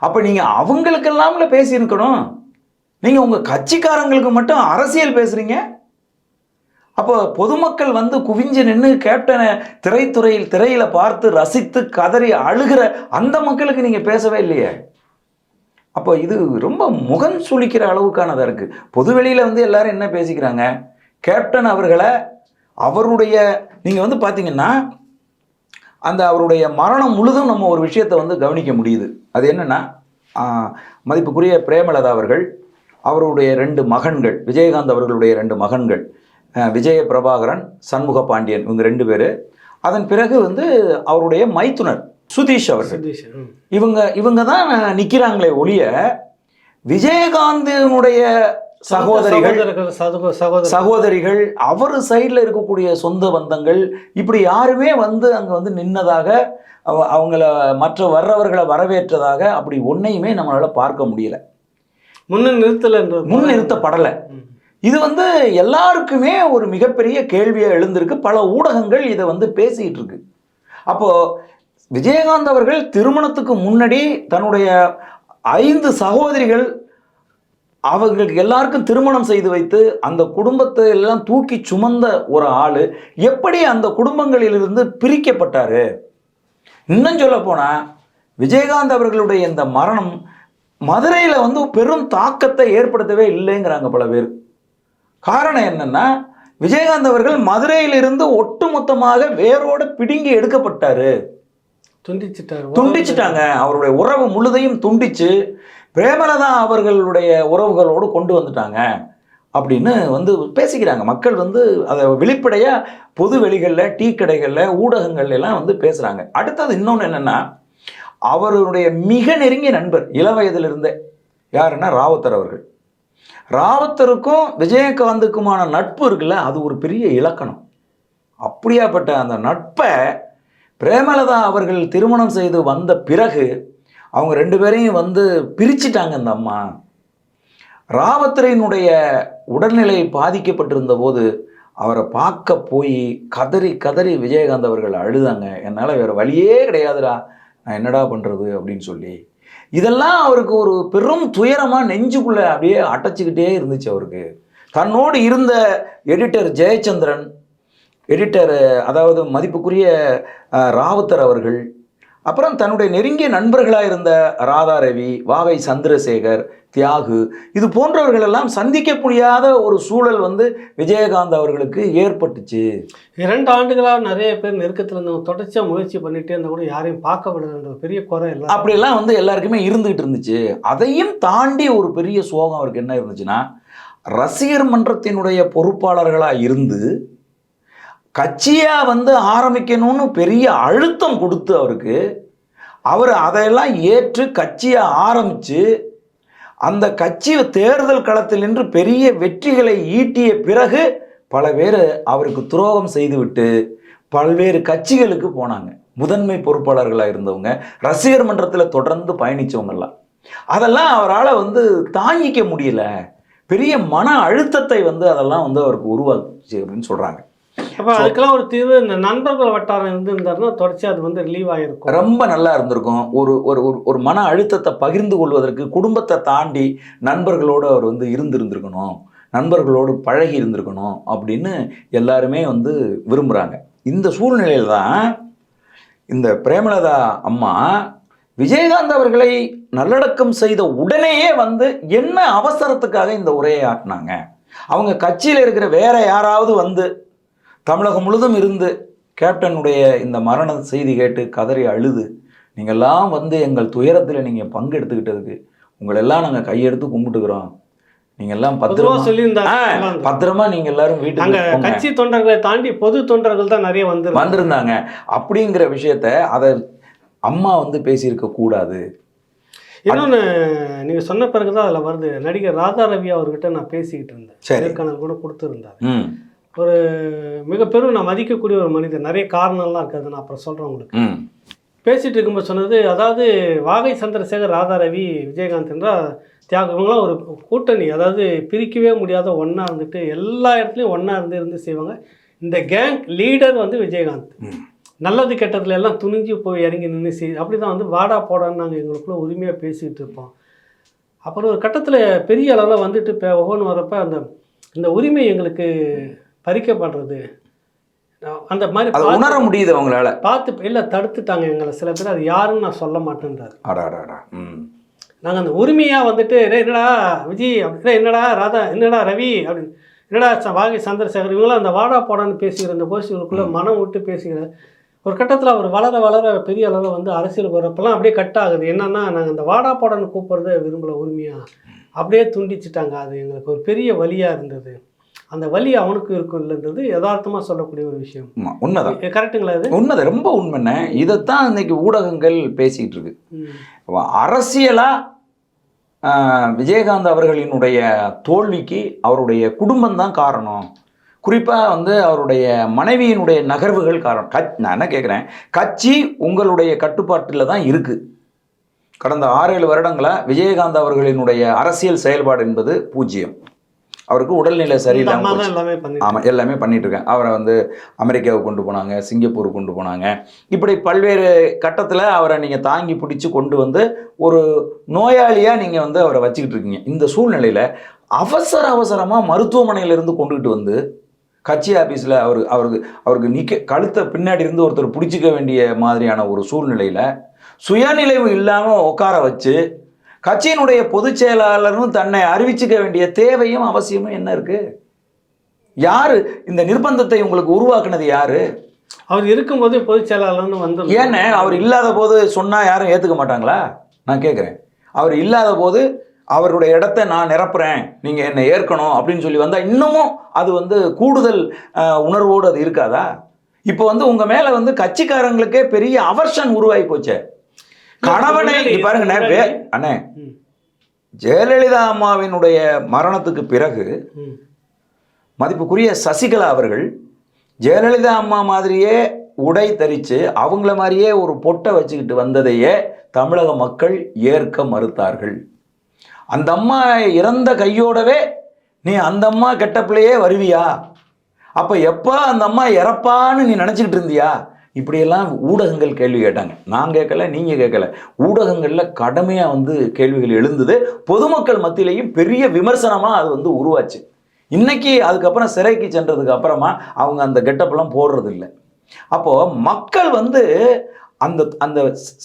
அப்போ நீங்கள் அவங்களுக்கெல்லாம்ல பேசியிருக்கணும். நீங்கள் உங்கள் கட்சிக்காரங்களுக்கு மட்டும் அரசியல் பேசுகிறீங்க. அப்போ பொதுமக்கள் வந்து குவிஞ்சு நின்று கேப்டனை திரையில பார்த்து ரசித்து கதறி அழுகிற அந்த மக்களுக்கு நீங்கள் பேசவே இல்லையே. அப்போ இது ரொம்ப முகம் சுளிக்கிற அளவுக்கானதாக இருக்குது. பொதுவெளியில் வந்து எல்லாரும் என்ன பேசிக்கிறாங்க, கேப்டன் அவர்களை அவருடைய நீங்கள் வந்து பார்த்தீங்கன்னா அந்த அவருடைய மரணம் முழுதும் நம்ம ஒரு விஷயத்தை வந்து கவனிக்க முடியுது. அது என்னென்னா, மதிப்புக்குரிய பிரேமலதா அவர்கள் அவருடைய 2 மகன்கள், விஜயகாந்த் அவர்களுடைய 2 மகன்கள், விஜய பிரபாகரன், சண்முக பாண்டியன், இவங்க 2 பேர். அதன் பிறகு வந்து அவருடைய மைத்துனர் சுதீஷ் அவர்கள், இவங்க தான் நிற்கிறாங்களே ஒழிய விஜயகாந்தினுடைய சகோதரிகள் அவர் சைடில் இருக்கக்கூடிய சொந்த பந்தங்கள் இப்படி யாருமே வந்து அங்கே வந்து நின்னதாக அவங்கள மற்ற வர்றவர்களை வரவேற்றதாக அப்படி ஒன்றையுமே நம்மளால் பார்க்க முடியல. முன்னிறுத்தப்படலை. இது வந்து எல்லாருக்குமே ஒரு மிகப்பெரிய கேள்வியை எழுந்திருக்கு. பல ஊடகங்கள் இதை வந்து பேசிகிட்டு இருக்கு. அப்போது விஜயகாந்த் அவர்கள் திருமணத்துக்கு முன்னாடி தன்னுடைய 5 சகோதரிகள் அவர்களுக்கு எல்லாருக்கும் திருமணம் செய்து வைத்து அந்த குடும்பத்தை எல்லாம் தூக்கி சுமந்த ஒரு ஆள் எப்படி அந்த குடும்பங்களிலிருந்து பிரிக்கப்பட்டார்? இன்னும் சொல்ல போனால் விஜயகாந்த் அவர்களுடைய இந்த மரணம் மதுரையில் வந்து பெரும் தாக்கத்தை ஏற்படுத்தவே இல்லைங்கிறாங்க பல பேர். காரணம் என்னன்னா, விஜயகாந்த் அவர்கள் மதுரையிலிருந்து ஒட்டுமொத்தமாக வேரோடு பிடுங்கி எடுக்கப்பட்டாரு, துண்டிச்சிட்டாங்க. அவருடைய உறவு முழுதையும் துண்டிச்சு பிரேமலதா அவர்களுடைய உறவுகளோடு கொண்டு வந்துட்டாங்க அப்படின்னு வந்து பேசிக்கிறாங்க. மக்கள் வந்து அதை வெளிப்படையாக பொது வெளிகளில், டீ கடைகளில், ஊடகங்கள்ல எல்லாம் வந்து பேசுகிறாங்க. அடுத்தது இன்னொன்று என்னென்னா, அவருடைய மிக நெருங்கிய நண்பர் இளவயதிலிருந்தே யாருன்னா ராவுத்தர் அவர்கள். ராவுத்தருக்கும் விஜயகாந்துக்குமான நட்பு இருக்குல்ல, அது ஒரு பெரிய இலக்கணம். அப்படியாப்பட்ட அந்த நட்பை பிரேமலதா அவர்கள் திருமணம் செய்து வந்த பிறகு அவங்க 2 பேரையும் வந்து பிரிச்சிட்டாங்க அந்த அம்மா. ராவத்தரினுடைய உடல்நிலை பாதிக்கப்பட்டிருந்த போது அவரை பார்க்க போய் கதறி கதறி விஜயகாந்த் அவர்கள் அழுதாங்க. என்னால் வேறு வழியே கிடையாதுடா, நான் என்னடா பண்ணுறது அப்படின்னு சொல்லி. இதெல்லாம் அவருக்கு ஒரு பெரும் துயரமாக நெஞ்சுக்குள்ளே அப்படியே அடைச்சிக்கிட்டே இருந்துச்சு அவருக்கு. தன்னோடு இருந்த எடிட்டர் ஜெயச்சந்திரன், எடிட்டர் அதாவது மதிப்புக்குரிய ராவுத்தர் அவர்கள், அப்புறம் தன்னுடைய நெருங்கிய நண்பர்களாக இருந்த ராதா ரவி, வாகை சந்திரசேகர், தியாகு, இது போன்றவர்களெல்லாம் சந்திக்க முடியாத ஒரு சூழல் வந்து விஜயகாந்த் அவர்களுக்கு ஏற்பட்டுச்சு.
2 ஆண்டுகளாக நிறைய பேர் நெருக்கத்தில் இருந்தவங்க தொடர்ச்சியாக முயற்சி பண்ணிகிட்டே இருந்தால் கூட யாரையும் பார்க்க விடுற பெரிய குறை எல்லாம்
அப்படியெல்லாம் வந்து எல்லாருக்குமே இருந்துகிட்டு இருந்துச்சு. அதையும் தாண்டி ஒரு பெரிய சோகம் அவருக்கு என்ன இருந்துச்சுன்னா, ரசிகர் மன்றத்தினுடைய பொறுப்பாளர்களாக இருந்து கட்சியாக வந்து ஆரம்பிக்கணும்னு பெரிய அழுத்தம் கொடுத்து அவர் அதையெல்லாம் ஏற்று கட்சியை ஆரம்பித்து அந்த கட்சி தேர்தல் களத்தில் நின்று பெரிய வெற்றிகளை ஈட்டிய பிறகு பல பேர் அவருக்கு துரோகம் செய்துவிட்டு பல்வேறு கட்சிகளுக்கு போனாங்க. முதன்மை பொறுப்பாளர்களாக இருந்தவங்க, ரசிகர் மன்றத்தில் தொடர்ந்து பயணித்தவங்கெல்லாம் அதெல்லாம் அவரால் வந்து தாங்கிக்க முடியல. பெரிய மன அழுத்தத்தை வந்து அதெல்லாம் வந்து அவருக்கு உருவாக்குச்சு அப்படின்னு சொல்கிறாங்க.
அப்போ அதுக்கெல்லாம் ஒரு தீர்வு இந்த நண்பர்கள் வட்டாரம் இருந்திருந்தாருன்னா தொடர்ச்சி அது வந்து ரிலீவ் ஆகிருக்கும்,
ரொம்ப நல்லா இருந்திருக்கும். ஒரு மன அழுத்தத்தை பகிர்ந்து கொள்வதற்கு குடும்பத்தை தாண்டி நண்பர்களோடு அவர் வந்து இருந்திருக்கணும், நண்பர்களோடு பழகி இருந்திருக்கணும் அப்படின்னு எல்லாருமே வந்து விரும்புகிறாங்க. இந்த சூழ்நிலையில் தான் இந்த பிரேமலதா அம்மா விஜயகாந்த் அவர்களை நல்லடக்கம் செய்த உடனேயே வந்து என்ன அவசரத்துக்காக இந்த உரையை ஆட்டினாங்க? அவங்க கட்சியில் இருக்கிற வேற யாராவது வந்து தமிழகம் முழுதும் இருந்து கேப்டனுடைய இந்த மரண செய்தி கேட்டு கதறி அழுது நீங்கள்லாம் வந்து எங்கள் துயரத்தில் நீங்கள் பங்கெடுத்துக்கிட்டதுக்கு உங்களெல்லாம் நாங்கள் கையெடுத்து கும்பிட்டுக்கிறோம். நீங்கள் எல்லாம் பத்திரமா நீங்கள் எல்லாரும் வீட்டுக்கு
கட்சி தொண்டர்களை தாண்டி பொது தொண்டர்கள் தான் நிறைய
வந்திருந்தாங்க அப்படிங்கிற விஷயத்த அதை அம்மா வந்து பேசியிருக்க கூடாது.
இன்னொன்று நீங்கள் சொன்ன பிறகுதான் அதில் வருது. நடிகர் ராதா ரவி அவர்கிட்ட நான் பேசிக்கிட்டு இருந்தேன். நேர்காணல் கூட கொடுத்துருந்தார். ஒரு மிகப்பெரும் நான் மதிக்கக்கூடிய ஒரு மனிதர். நிறைய காரணம்லாம் இருக்காது, நான் அப்புறம் சொல்கிறேன் உங்களுக்கு. பேசிகிட்டு இருக்கும்போது சொன்னது, அதாவது வாகை சந்திரசேகர், ராதா ரவி, விஜயகாந்த் என்றால் தியாகம், இவங்களாம் ஒரு கூட்டணி. அதாவது பிரிக்கவே முடியாத ஒன்றா இருந்துட்டு எல்லா இடத்துலையும் ஒன்றா இருந்து செய்வாங்க. இந்த கேங் லீடர் வந்து விஜயகாந்த். நல்லது கெட்டதுல எல்லாம் துணிஞ்சு போய் இறங்கி நின்று அப்படி தான் வந்து வாடா போடான்னு நாங்கள் எங்களுக்குள்ள உரிமையாக பேசிக்கிட்டு இருப்போம். அப்புறம் ஒரு கட்டத்தில் பெரிய அளவில் வந்துட்டு இப்போ ஒவ்வொன்று வரப்போ இந்த உரிமை எங்களுக்கு பறிக்கப்படுறது அந்த மாதிரி
உணர முடியுது அவங்களால.
பார்த்து இல்லை தடுத்துட்டாங்க எங்களை சில பேர். அது யாருன்னு நான் சொல்ல மாட்டேன்றாரு. நாங்கள் அந்த உரிமையாக வந்துட்டு என்னடா விஜய் அப்படி, என்னடா ராதா, என்னடா ரவி அப்படின்னு, என்னடா வாகை சந்திரசேகர், இவங்களாம் அந்த வாடா போடான்னு பேசிக்கிற அந்த கோஷ்டிகளுக்குள்ளே மனம் விட்டு பேசிக்கிற ஒரு கட்டத்தில் அவர் வளர வளர பெரிய அளவில் வந்து அரசியலுக்கு வரப்பெல்லாம் அப்படியே கட் ஆகுது. என்னன்னா, நாங்கள் அந்த வாடா போடான்னு கூப்பிட்றத விரும்பல, உரிமையாக அப்படியே துண்டிச்சிட்டாங்க. அது எங்களுக்கு ஒரு பெரிய வலியாக இருந்தது. அந்த வலி அவனுக்கு இருக்கும் இல்லைன்றது யதார்த்தமாக சொல்லக்கூடிய ஒரு விஷயம்.
உண்மைதான்.
கரெக்டுங்களா? அது
உண்மைதான், ரொம்ப உண்மைண்ணே. இதைத்தான் இன்னைக்கு ஊடகங்கள் பேசிகிட்டு இருக்கு. அரசியலாக விஜயகாந்த் அவர்களினுடைய தோல்விக்கு அவருடைய குடும்பம் தான் காரணம். குறிப்பாக வந்து அவருடைய மனைவியினுடைய நகர்வுகள் காரணம். நான் என்ன கேட்குறேன், கட்சி உங்களுடைய கட்டுப்பாட்டில் தான் இருக்குது. கடந்த 6-7 வருடங்களாக விஜயகாந்த் அவர்களினுடைய அரசியல் செயல்பாடு என்பது 0. அவருக்கு உடல்நிலை சரியில்லாமல், ஆமாம், எல்லாமே பண்ணிட்டு இருக்கேன். அவரை வந்து அமெரிக்காவுக்கு கொண்டு போனாங்க, சிங்கப்பூருக்கு கொண்டு போனாங்க. இப்படி பல்வேறு கட்டத்தில் அவரை நீங்கள் தாங்கி பிடிச்சி கொண்டு வந்து ஒரு நோயாளியாக நீங்கள் வந்து அவரை வச்சுக்கிட்டு இருக்கீங்க. இந்த சூழ்நிலையில் அவசரமாக மருத்துவமனையிலிருந்து கொண்டுகிட்டு வந்து கட்சி ஆஃபீஸில் அவருக்கு கழுத்தை பின்னாடி இருந்து ஒருத்தர் பிடிச்சிக்க வேண்டிய மாதிரியான ஒரு சூழ்நிலையில் சுயநிலைவு இல்லாமல் உட்கார வச்சு கட்சியினுடைய பொதுச் செயலாளரும் தன்னை அறிவிச்சுக்க வேண்டிய தேவையும் அவசியமும் என்ன இருக்கு? யாரு இந்த நிர்பந்தத்தை உங்களுக்கு உருவாக்குனது? யாரு?
அவர் இருக்கும்போது பொதுச் செயலாளர்னு வந்து
ஏன்னு அவர் இல்லாத போது சொன்னா யாரும் ஏத்துக்க மாட்டாங்களா? நான் கேட்குறேன். அவர் இல்லாத போது அவருடைய இடத்த நான் நிரப்புறேன், நீங்க என்னை ஏற்கணும் அப்படின்னு சொல்லி வந்தா இன்னமும் அது வந்து கூடுதல் உணர்வோடு அது இருக்காதா? இப்போ வந்து உங்க மேல வந்து கட்சிக்காரங்களுக்கே பெரிய அவர்ஷன் உருவாகி போச்சே. கணவனை பாருங்க அண்ணே, ஜெயலலிதா அம்மாவினுடைய மரணத்துக்கு பிறகு மதிப்புக்குரிய சசிகலா அவர்கள் ஜெயலலிதா அம்மா மாதிரியே உடை தரித்து அவங்கள மாதிரியே ஒரு பொட்டை வச்சுக்கிட்டு வந்ததையே தமிழக மக்கள் ஏற்க மறுத்தார்கள். அந்த அம்மா இறந்த கையோடவே நீ அந்த அம்மா கெட்டப்பிள்ளையே வருவியா? அப்போ எப்போ அந்த அம்மா இறப்பான்னு நீ நினச்சிக்கிட்டு இருந்தியா? இப்படியெல்லாம் ஊடகங்கள் கேள்வி கேட்டாங்க. நான் கேட்கல, நீங்கள் கேட்கல. ஊடகங்களில் கடுமையாக வந்து கேள்விகள் எழுந்தது. பொதுமக்கள் மத்தியிலையும் பெரிய விமர்சனமாக அது வந்து உருவாச்சு. இன்னைக்கு அதுக்கப்புறம் சிறைக்கு சென்றதுக்கு அப்புறமா அவங்க அந்த கெட்டப்பெல்லாம் போடுறது இல்லை. அப்போது மக்கள் வந்து அந்த அந்த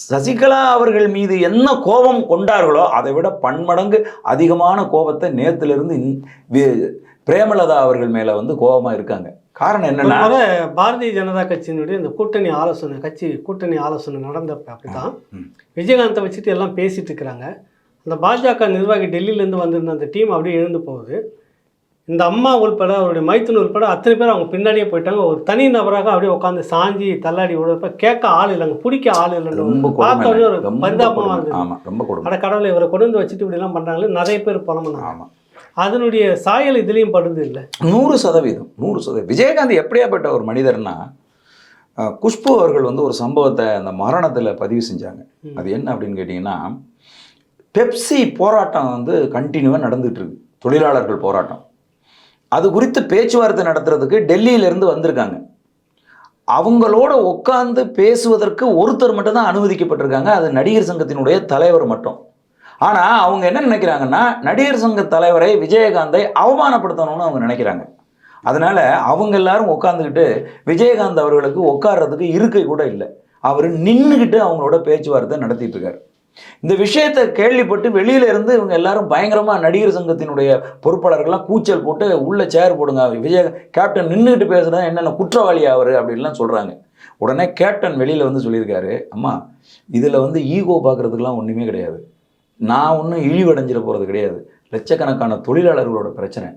சசிகலா அவர்கள் மீது என்ன கோபம் கொண்டார்களோ அதை விட பன்மடங்கு அதிகமான கோபத்தை நேத்திலிருந்து பிரேமலதா அவர்கள் மேலே வந்து கோபமாக இருக்காங்க. காரணம் என்னன்னா,
பாரதிய ஜனதா கட்சியினுடைய இந்த கூட்டணி ஆலோசனை நடந்தப்ப அப்படிதான் விஜயகாந்தை வச்சுட்டு எல்லாம் பேசிட்டு இருக்கிறாங்க. அந்த பாஜக நிர்வாகி டெல்லியிலேருந்து வந்திருந்த அந்த டீம் அப்படியே எழுந்து போகுது. இந்த அம்மா உள்பட அவருடைய மைத்துன் உள்பட அத்தனை பேர் அவங்க பின்னாடியே போயிட்டாங்க. ஒரு தனி நபராக அப்படியே உட்காந்து சாஞ்சி தள்ளாடி விடுறப்ப கேட்க ஆள் இல்லைங்க, பிடிக்க ஆள் இல்லைன்னு பார்த்தோன்னே ஒரு பரிதாபமாக இருந்தது. அட கடவுளை, இவரை கொண்டு வந்து வச்சுட்டு இப்படிலாம் பண்ணுறாங்களே, நிறைய பேர் புலம்புனாங்க. அதனுடைய சாயல் இதுலேயும் படுது இல்லை?
100%. விஜயகாந்த் எப்படியாப்பட்ட ஒரு மனிதர்னா, குஷ்பு அவர்கள் வந்து ஒரு சம்பவத்தை அந்த மரணத்தில் பதிவு செஞ்சாங்க. அது என்ன அப்படின்னு கேட்டிங்கன்னா, பெப்சி போராட்டம் வந்து கண்டினியூவாக நடந்துகிட்டு இருக்கு, தொழிலாளர்கள் போராட்டம். அது குறித்து பேச்சுவார்த்தை நடத்துறதுக்கு டெல்லியிலேருந்து வந்திருக்காங்க. அவங்களோட உட்காந்து பேசுவதற்கு ஒருத்தர் மட்டும்தான் அனுமதிக்கப்பட்டிருக்காங்க. அது நடிகர் சங்கத்தினுடைய தலைவர் மட்டும். ஆனால் அவங்க என்ன நினைக்கிறாங்கன்னா, நடிகர் சங்க தலைவரை விஜயகாந்தை அவமானப்படுத்தணும்னு அவங்க நினைக்கிறாங்க. அதனால் அவங்க எல்லாரும் உட்காந்துக்கிட்டு விஜயகாந்த் அவர்களுக்கு உட்கார்றதுக்கு இருக்கை கூட இல்லை. அவர் நின்றுக்கிட்டு அவங்களோட பேச்சுவார்த்தை நடத்திட்டு இருக்காரு. இந்த விஷயத்தை கேள்விப்பட்டு வெளியில இருந்து இவங்க எல்லாரும் பயங்கரமா நடிகர் சங்கத்தினுடைய பொறுப்பாளர்கள்லாம் கூச்சல் போட்டு உள்ள சேர் போடுங்க, விஜய் கேப்டன் நின்றுட்டு பேசுறதா என்னென்ன குற்றவாளி அவரு அப்படின்லாம் சொல்றாங்க. உடனே கேப்டன் வெளியில வந்து சொல்லியிருக்காரு, அம்மா இதுல வந்து ஈகோ பார்க்கறதுக்கெல்லாம் ஒண்ணுமே கிடையாது, நான் ஒன்றும் இழிவடைஞ்சிட போறது கிடையாது, லட்சக்கணக்கான தொழிலாளர்களோட பிரச்சனை,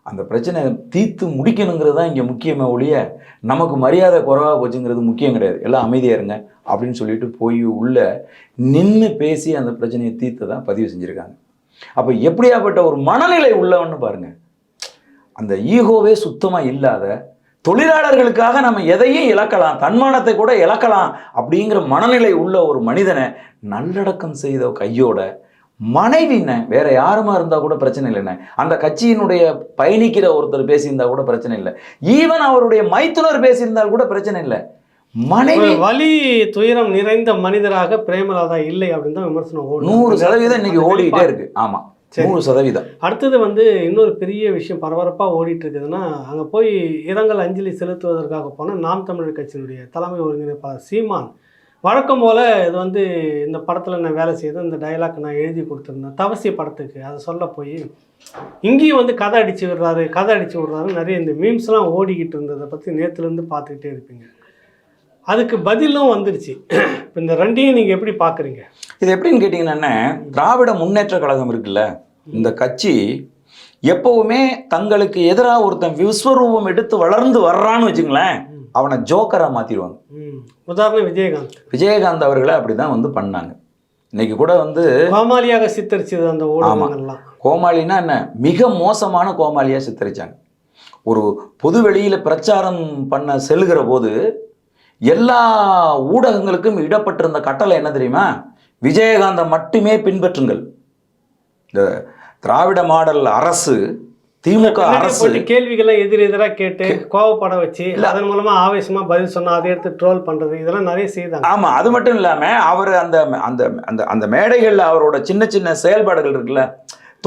அந்த பிரச்சனையை தீர்த்து முடிக்கணுங்கிறது தான் இங்கே முக்கியமே ஒழிய நமக்கு மரியாதை குறைவாக போச்சுங்கிறது முக்கியம் கிடையாது, எல்லாம் அமைதியாக இருங்க அப்படின்னு சொல்லிட்டு போய் உள்ள நின்று பேசி அந்த பிரச்சனையை தீர்த்து தான் பதிவு செஞ்சுருக்காங்க. அப்போ எப்படியாப்பட்ட ஒரு மனநிலை உள்ளவன்னு பாருங்க. அந்த ஈகோவே சுத்தமாக இல்லாத, தொழிலாளர்களுக்காக நம்ம எதையும் இழக்கலாம், தன்மானத்தை கூட இழக்கலாம் அப்படிங்கிற மனநிலை உள்ள ஒரு மனிதனை நல்லடக்கம் செய்த கையோட மனைவின்ன வேற யாருமா இருந்தா கூட பிரச்சனை இல்லைண்ணே, அந்த கட்சியினுடைய பயணிக்கிற ஒருத்தர் பேசியிருந்தா கூட பிரச்சனை இல்லை, ஈவன் அவருடைய மைத்துனர் பேசியிருந்தால் கூட பிரச்சனை இல்லை, மனைவி
வலி துயரம் நிறைந்த மனிதராக பிரேமலதா இல்லை அப்படின்னு தான் விமர்சனம்
100% இன்னைக்கு ஓடிக்கிட்டே இருக்கு. ஆமா, 100%.
அடுத்தது வந்து இன்னொரு பெரிய விஷயம் பரபரப்பாக ஓடிட்டு இருக்குதுன்னா, அங்கே போய் இரங்கல் அஞ்சலி செலுத்துவதற்காக போன நாம் தமிழர் கட்சியினுடைய தலைமை ஒருங்கிணைப்பாளர் சீமான் வழக்கம் போல் இது வந்து இந்த படத்தில் நான் வேலை செய்து இந்த டைலாக் நான் எழுதி கொடுத்துருந்தேன் தவசி படத்துக்கு, அதை சொல்ல போய் இங்கேயும் வந்து கதை அடித்து விடுறாரு நிறைய இந்த மீம்ஸ்லாம் ஓடிக்கிட்டு இருந்ததை பற்றி நேற்றுலேருந்து பார்த்துக்கிட்டே இருப்பீங்க. அதுக்கு பதிலும் வந்துருச்சு. இப்போ இந்த ரெண்டையும் நீங்கள் எப்படி பார்க்குறீங்க?
இது எப்படின்னு கேட்டிங்கன்னா, திராவிட முன்னேற்ற கழகம் இருக்குல்ல, இந்த கட்சி எப்பவுமே தங்களுக்கு எதிராக ஒருத்தன் விஸ்வரூபம் எடுத்து வளர்ந்து வர்றான்னு வச்சுங்களேன், அவனை ஜோக்கரா மாத்திடுவாங்க.
உதாரணம் விஜயகாந்த்
அவர்களை அப்படிதான் வந்து பண்ணாங்க. இன்னைக்கு கூட வந்து
கோமாளியாக சித்தரிச்சது அந்த ஊடகங்கள்லாம்.
கோமாளினா என்ன, மிக மோசமான கோமாளியா சித்தரிச்சாங்க. ஒரு பொது வெளியில பிரச்சாரம் பண்ண செல்கிற போது எல்லா ஊடகங்களுக்கும் இடப்பட்டிருந்த கட்டளை என்ன தெரியுமா, விஜயகாந்தை மட்டுமே பின்பற்றுங்கள். இந்த திராவிட மாடல் அரசு, திமுக அரசு
கேள்விகளை எதிராக கேட்டு கோவப்பட வச்சு அதன் மூலமா ஆவேசமா பதில் சொன்னா அதை எடுத்து ட்ரோல் பண்றது இதெல்லாம் நிறைய செய்தாங்க.
ஆமா, அது மட்டும் இல்லாம அவர் அந்த அந்த அந்த அந்த மேடைகள்ல அவரோட சின்ன சின்ன செயல்பாடுகள் இருக்குல்ல,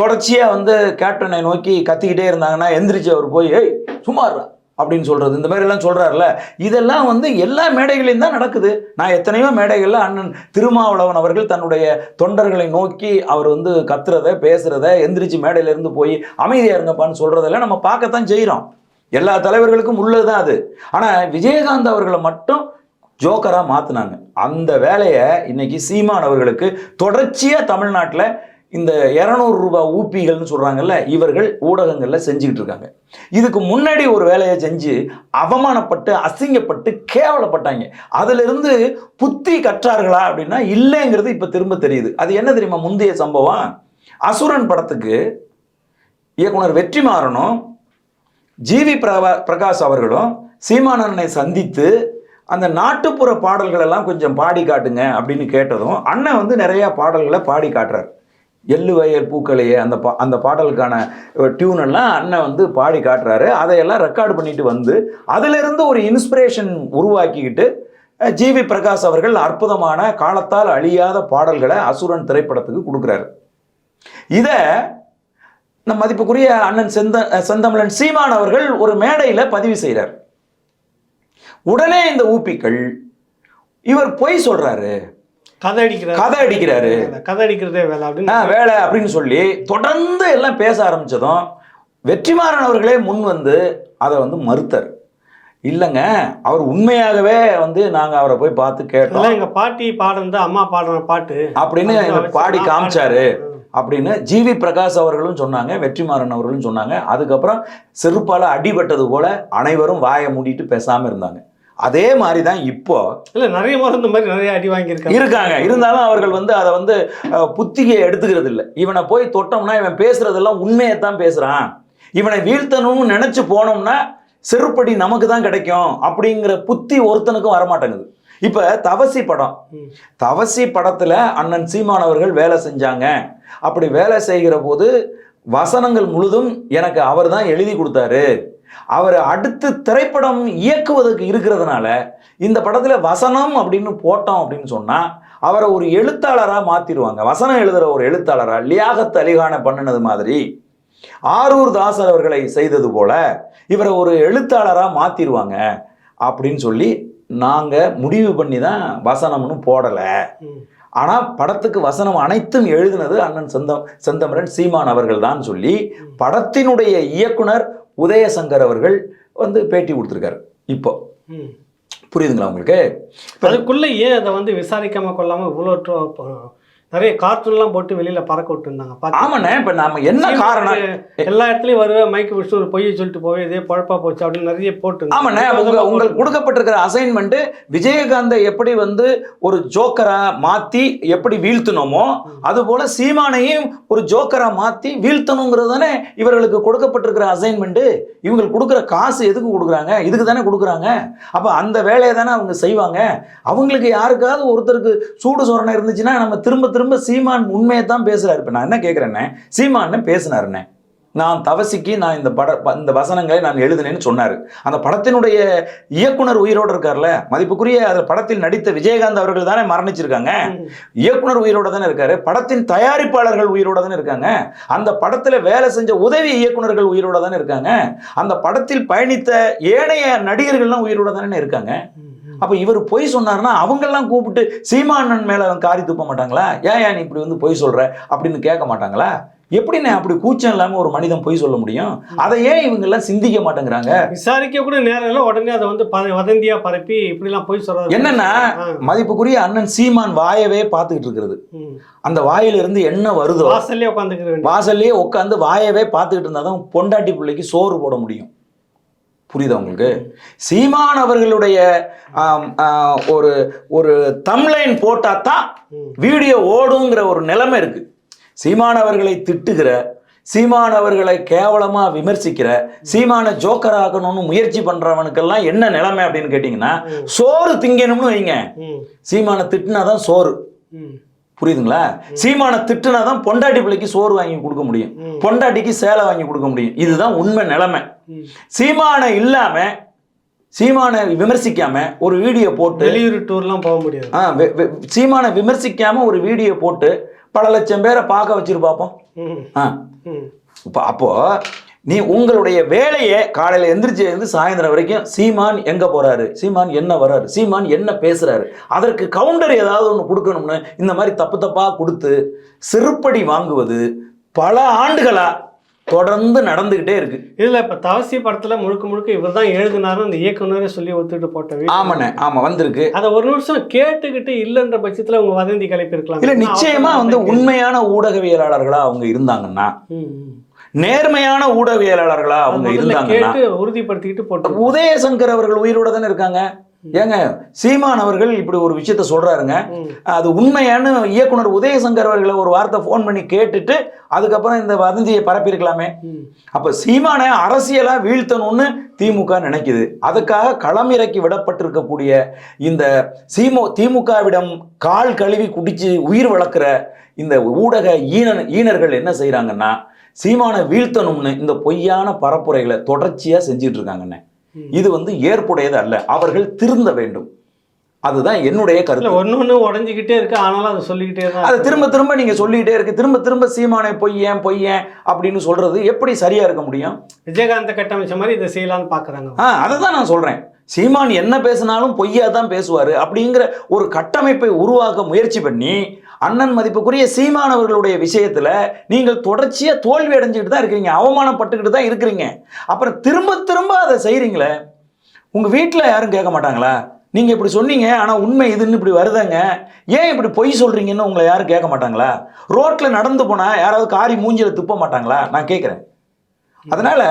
தொடர்ச்சியா வந்து கேப்டனை நோக்கி கத்திக்கிட்டே இருந்தாங்கன்னா எந்திரிச்சு அவர் போய் ஏய் சும்மாறா அப்படின்னு சொல்றது, இந்த மாதிரி எல்லாம் சொல்றாருல, இதெல்லாம் வந்து எல்லா மேடைகளையும் தான் நடக்குது. நான் எத்தனையோ மேடைகள்ல அண்ணன் திருமாவளவன் அவர்கள் தன்னுடைய தொண்டர்களை நோக்கி அவர் வந்து கத்துறத பேசுறத, எந்திரிச்சு மேடையில இருந்து போய் அமைதியா இருங்கப்பான்னு சொல்றதெல்லாம் நம்ம பார்க்கத்தான் செய்யறோம். எல்லா தலைவர்களுக்கும் உள்ளதுதான் அது. ஆனா விஜயகாந்த் அவர்களை மட்டும் ஜோக்கரா மாத்தினாங்க. அந்த வேலையை இன்னைக்கு சீமான் அவர்களுக்கு தொடர்ச்சியா தமிழ்நாட்டில் இந்த 200 ரூபாய் ஊப்பிகள்னு சொல்றாங்கல்ல, இவர்கள் ஊடகங்கள்ல செஞ்சுக்கிட்டு இருக்காங்க. இதுக்கு முன்னாடி ஒரு வேலையை செஞ்சு அவமானப்பட்டு அசிங்கப்பட்டு கேவலப்பட்டாங்க. அதுல இருந்து புத்தி கற்றார்களா அப்படின்னா இல்லைங்கிறது இப்ப திரும்ப தெரியுது. அது என்ன தெரியுமா, முந்தைய சம்பவம் அசுரன் படத்துக்கு இயக்குனர் வெற்றிமாறனும் ஜிவி பிரகாஷ் அவர்களும் சீமானனை சந்தித்து அந்த நாட்டுப்புற பாடல்கள் எல்லாம் கொஞ்சம் பாடி காட்டுங்க அப்படின்னு கேட்டதும் அண்ணன் வந்து நிறைய பாடல்களை பாடி காட்டுறாரு. எள்ளு வயல் பூக்களையே அந்த பாடலுக்கான டியூன் எல்லாம் அண்ணன் வந்து பாடி காட்டுறாரு. அதையெல்லாம் ரெக்கார்டு பண்ணிட்டு வந்து அதிலிருந்து ஒரு இன்ஸ்பிரேஷன் உருவாக்கிக்கிட்டு ஜிவி பிரகாஷ் அவர்கள் அற்புதமான காலத்தால் அழியாத பாடல்களை அசுரன் திரைப்படத்துக்கு கொடுக்குறாரு. இதை நம் மதிப்புக்குரிய அண்ணன் செந்தமிழன் சீமான் அவர்கள் ஒரு மேடையில பதிவு செய்கிறார். உடனே இந்த ஊப்பிக்கள் இவர் பொய் சொல்றாரு, கதை அடிக்கிறதே வேலை அப்படின்னு சொல்லி தொடர்ந்து எல்லாம் பேச ஆரம்பிச்சதும் வெற்றிமாறன் அவர்களே முன் வந்து அதை வந்து மறுத்தார். இல்லைங்க, அவர் உண்மையாகவே வந்து நாங்க அவரை போய் பார்த்து கேட்டோம்,
எங்க பாட்டி பாடுறது அம்மா பாடுற பாட்டு
அப்படின்னு பாடி காமிச்சாரு அப்படின்னு ஜிவி பிரகாஷ் அவர்களும் சொன்னாங்க, வெற்றிமாறன் அவர்களும் சொன்னாங்க. அதுக்கப்புறம் செருப்பால அடிபட்டது போல அனைவரும் வாயை மூடிட்டு பேசாம இருந்தாங்க. அதே மாதிரி தான் இப்போ
நிறைய இந்த மாதிரி நிறைய அடி வாங்கியிருக்காங்க.
இருந்தாலும் அவர்கள் வந்து அதை வந்து புத்தியை எடுத்துக்கிறது இல்லை. இவனை போய் தொட்டோம்னா இவன் பேசுறதெல்லாம் உண்மையைத்தான் பேசுறான், இவனை வீழ்த்தணும்னு நினைச்சு போனோம்னா செருப்படி நமக்கு தான் கிடைக்கும் அப்படிங்கிற புத்தி ஒருத்தனுக்கும் வரமாட்டேங்குது. இப்ப தவசி படத்துல அண்ணன் சீமான் அவர்கள் வேலை செஞ்சாங்க. அப்படி வேலை செய்கிற போது வசனங்கள் முழுதும் எனக்கு அவர் தான் எழுதி கொடுத்தாரு, அவர் அடுத்து திரைப்படம் இயக்குவதற்கு இருக்கிறதுனால இந்த படத்துல வசனம் அப்படின்னு போட்டோம் அப்படின்னு சொன்னா அவரை ஒரு எழுத்தாளரா மாத்திடுவாங்க. வசனம் எழுதுற ஒரு எழுத்தாளரா லியாகத் அலிகான பண்ணினது மாதிரி ஆரூர் தாசர் அவர்களை செய்தது போல இவரை ஒரு எழுத்தாளரா மாத்திடுவாங்க அப்படின்னு சொல்லி நாங்க முடிவு பண்ணி தான் வசனம்னு போடல ஆனால் படத்துக்கு வசனம் அனைத்தும் எழுதினது அண்ணன் செந்தமிழன் சீமான் அவர்கள் தான் சொல்லி படத்தினுடைய இயக்குனர் உதயசங்கர் அவர்கள் வந்து பேட்டி கொடுத்துருக்காரு. இப்போ புரியுதுங்களா உங்களுக்கு?
அதுக்குள்ளே ஏன் அதை வந்து விசாரிக்காம கொள்ளாமல் இவ்வளோ நிறைய கார்ட்டூன்லாம் போட்டு வெளியில் பறக்க விட்டுருந்தாங்க.
ஆமாண்ணே, இப்போ நாம என்ன காரணம்,
எல்லா இடத்துலையும் வருவேன் மைக்கு பிடிச்சிட்டு ஒரு பொய்யை சொல்லிட்டு போவே இதே பழப்பா போச்சு அப்படின்னு நிறைய போட்டு.
ஆமாண்ணே, உங்களுக்கு கொடுக்கப்பட்டிருக்கிற அசைன்மெண்ட் விஜயகாந்தை எப்படி வந்து ஒரு ஜோக்கரா மாற்றி எப்படி வீழ்த்தணுமோ அதுபோல் சீமானையும் ஒரு ஜோக்கரா மாற்றி வீழ்த்தணுங்கிறது தானே இவர்களுக்கு கொடுக்கப்பட்டிருக்கிற அசைன்மெண்ட்டு. இவங்களுக்கு கொடுக்குற காசு எதுக்கு கொடுக்குறாங்க? இதுக்கு தானே கொடுக்குறாங்க. அப்போ அந்த வேலையை தானே அவங்க செய்வாங்க. அவங்களுக்கு யாருக்காவது ஒருத்தருக்கு சூடு சொரணை இருந்துச்சுன்னா நம்ம திரும்ப திரும்ப சீமான் உண்மையை தான் பேசுறாரு. இப்போ நான் என்ன கேட்குறேன்னே, சீமான் பேசினாருண்ணே, நான் தவசிக்கு நான் இந்த வசனங்களை நான் எழுதினேன்னு சொன்னார். அந்த படத்தினுடைய இயக்குனர் உயிரோடு இருக்கார்ல, மதிப்புக்குரிய அந்த படத்தில் நடித்த விஜயகாந்த் அவர்கள் தானே மரணிச்சிருக்காங்க. இயக்குனர் உயிரோட தானே இருக்காரு. படத்தின் தயாரிப்பாளர்கள் உயிரோட தானே இருக்காங்க. அந்த படத்தில் வேலை செஞ்ச உதவி இயக்குனர்கள் உயிரோட தானே இருக்காங்க. அந்த படத்தில் பயணித்த ஏனைய நடிகர்கள்லாம் உயிரோட தானே இருக்காங்க. அப்போ இவர் பொய் சொன்னார்னா அவங்கெல்லாம் கூப்பிட்டு சீமானன் மேலே காரி துப்ப மாட்டாங்களா? ஏன் நீ இப்படி வந்து பொய் சொல்ற அப்படின்னு கேட்க மாட்டாங்களா? எப்படின்னு அப்படி கூச்சம் இல்லாமல் ஒரு மனிதன் பொய் சொல்ல முடியும்? அதை ஏன் இவங்கெல்லாம் சிந்திக்க மாட்டேங்கிறாங்க?
விசாரிக்க கூட நேரம் இல்லை, உடனே அதை வந்து வதந்தியா பரப்பி இப்படிலாம் பொய் சொல்றாரு.
என்னன்னா மதிப்புக்குரிய அண்ணன் சீமான் வாயவே பார்த்துக்கிட்டு இருக்கிறது. அந்த வாயிலிருந்து என்ன வருதோ வாசல்லே உட்காந்து வாயவே பார்த்துக்கிட்டு இருந்தாதான் பொண்டாட்டி பிள்ளைக்கு சோறு போட முடியும். புரியுதா உங்களுக்கு? சீமான் அவர்களுடைய ஒரு ஒரு தம்ப்லைன் போட்டா தான் வீடியோ ஓடுங்கிற ஒரு நிலைமை இருக்கு. சீமான் அவர்களை திட்டுகிற, சீமான் அவர்களை கேவலமா விமர்சிக்கிற, சீமான ஜோக்கர் ஆகணும்னு முயற்சி பண்றவனுக்கெல்லாம் என்ன நிலைமை அப்படின்னு கேட்டீங்கன்னா, சோறு திங்கணும்னு வைங்க, சீமான திட்டுனாதான் சோறு. புரியுதுங்களா? சீமான திட்டுனாதான் பொண்டாட்டி பிள்ளைக்கு சோறு வாங்கி கொடுக்க முடியும், பொண்டாட்டிக்கு சேலை வாங்கி கொடுக்க முடியும். இதுதான் உண்மை நிலைமை. சீமான இல்லாம, சீமானை விமர்சிக்காம ஒரு வீடியோ போட்டு
வெளியூர் டூர்லாம் போக முடியாது.
சீமானை விமர்சிக்காம ஒரு வீடியோ போட்டு பல லட்சம் பேரை பார்க்க வச்சிரு பார்ப்போம். அப்போ நீ உங்களுடைய வேலையை காலையில் எந்திரிச்சு சாயந்தரம் வரைக்கும் சீமான் எங்க போறாரு, சீமான் என்ன வர்றாரு, சீமான் என்ன பேசுறாரு, அதற்கு கவுண்டர் ஏதாவது ஒன்று கொடுக்கணும்னு இந்த மாதிரி தப்பு தப்பா கொடுத்து செருப்படி வாங்குவது பல ஆண்டுகளா தொடர்ந்து நடந்துகிட்டே இருக்கு.
இதுல இப்ப தவசி படத்துல முழுக்க முழுக்க இவர் தான் எழுதினாரு அந்த இயக்குனரே சொல்லி ஒத்துட்டு போட்ட.
ஆமாண்ணே, ஆமா வந்திருக்கு.
அதை ஒரு நிமிஷம் கேட்டுக்கிட்டு இல்லைன்ற பட்சத்துல அவங்க வதந்தி கிளப்பி இருக்கலாம்.
இல்ல, நிச்சயமா வந்து உண்மையான ஊடகவியலாளர்களா அவங்க இருந்தாங்கன்னா, நேர்மையான ஊடகவியலாளர்களா அவங்க இருந்தாங்கன்னா
உறுதிப்படுத்திக்கிட்டு போட்டு.
உதயசங்கர் அவர்கள் உயிரோட தானே இருக்காங்க. ஏங்க, சீமான் அவர்கள் இப்படி ஒரு விஷயத்த சொல்றாருங்க, அது உண்மையான இயக்குனர் உதயசங்கர் அவர்களை ஒரு வார்த்தை போன் பண்ணி கேட்டுட்டு அதுக்கப்புறம் இந்த வதந்தியை பரப்பியிருக்கலாமே. அப்ப சீமானை அரசியலா வீழ்த்தணும்னு திமுக நினைக்குது. அதுக்காக களமிறக்கி விடப்பட்டிருக்கக்கூடிய இந்த திமுகவிடம் கால் கழுவி குடிச்சு உயிர் வளர்க்கிற இந்த ஊடக ஈனர்கள் என்ன செய்யறாங்கன்னா, சீமானை வீழ்த்தணும்னு இந்த பொய்யான பரப்புரைகளை தொடர்ச்சியா செஞ்சுட்டு இருக்காங்கண்ணே. இது வந்து ஏற்புடையது அல்ல. அவர்கள் திருந்த வேண்டும். அதுதான் என்னுடைய கருத்து.
ஒன்னு உடஞ்சிக்கிட்டே இருக்கு, ஆனாலும் அதை சொல்லிக்கிட்டே தான்.
அதை திரும்ப திரும்ப நீங்க சொல்லிக்கிட்டே இருக்கு. திரும்ப திரும்ப சீமானை பொய்யேன் பொய்யேன் அப்படின்னு சொல்றது எப்படி சரியா இருக்க முடியும்?
விஜயகாந்த கட்டமைச்ச மாதிரி இதை செய்யலாம்னு பாக்குறாங்க.
அதை தான் நான் சொல்றேன். சீமான் என்ன பேசினாலும் பொய்யா தான் பேசுவாரு அப்படிங்கிற ஒரு கட்டமைப்பை உருவாக்க முயற்சி பண்ணி அண்ணன் மதிப்புக்குரிய சீமான் அவர்களுடைய விஷயத்துல நீங்கள் தொடர்ச்சியா தோல்வி அடைஞ்சுக்கிட்டு தான் இருக்கிறீங்க, அவமானப்பட்டுக்கிட்டு தான் இருக்கிறீங்க. அப்புறம் திரும்ப திரும்ப அதை செய்யறீங்களே. உங்க வீட்டுல யாரும் கேட்க மாட்டாங்களா? நீங்க இப்படி சொன்னீங்க ஆனா உண்மை இதுன்னு இப்படி வருதாங்க, ஏன் இப்படி பொய் சொல்றீங்கன்னு உங்களை யாரும் கேட்க மாட்டாங்களா? ரோட்ல நடந்து போனா யாராவது காரி மூஞ்சில துப்ப மாட்டாங்களா? நான் கேட்கிறேன். அதனால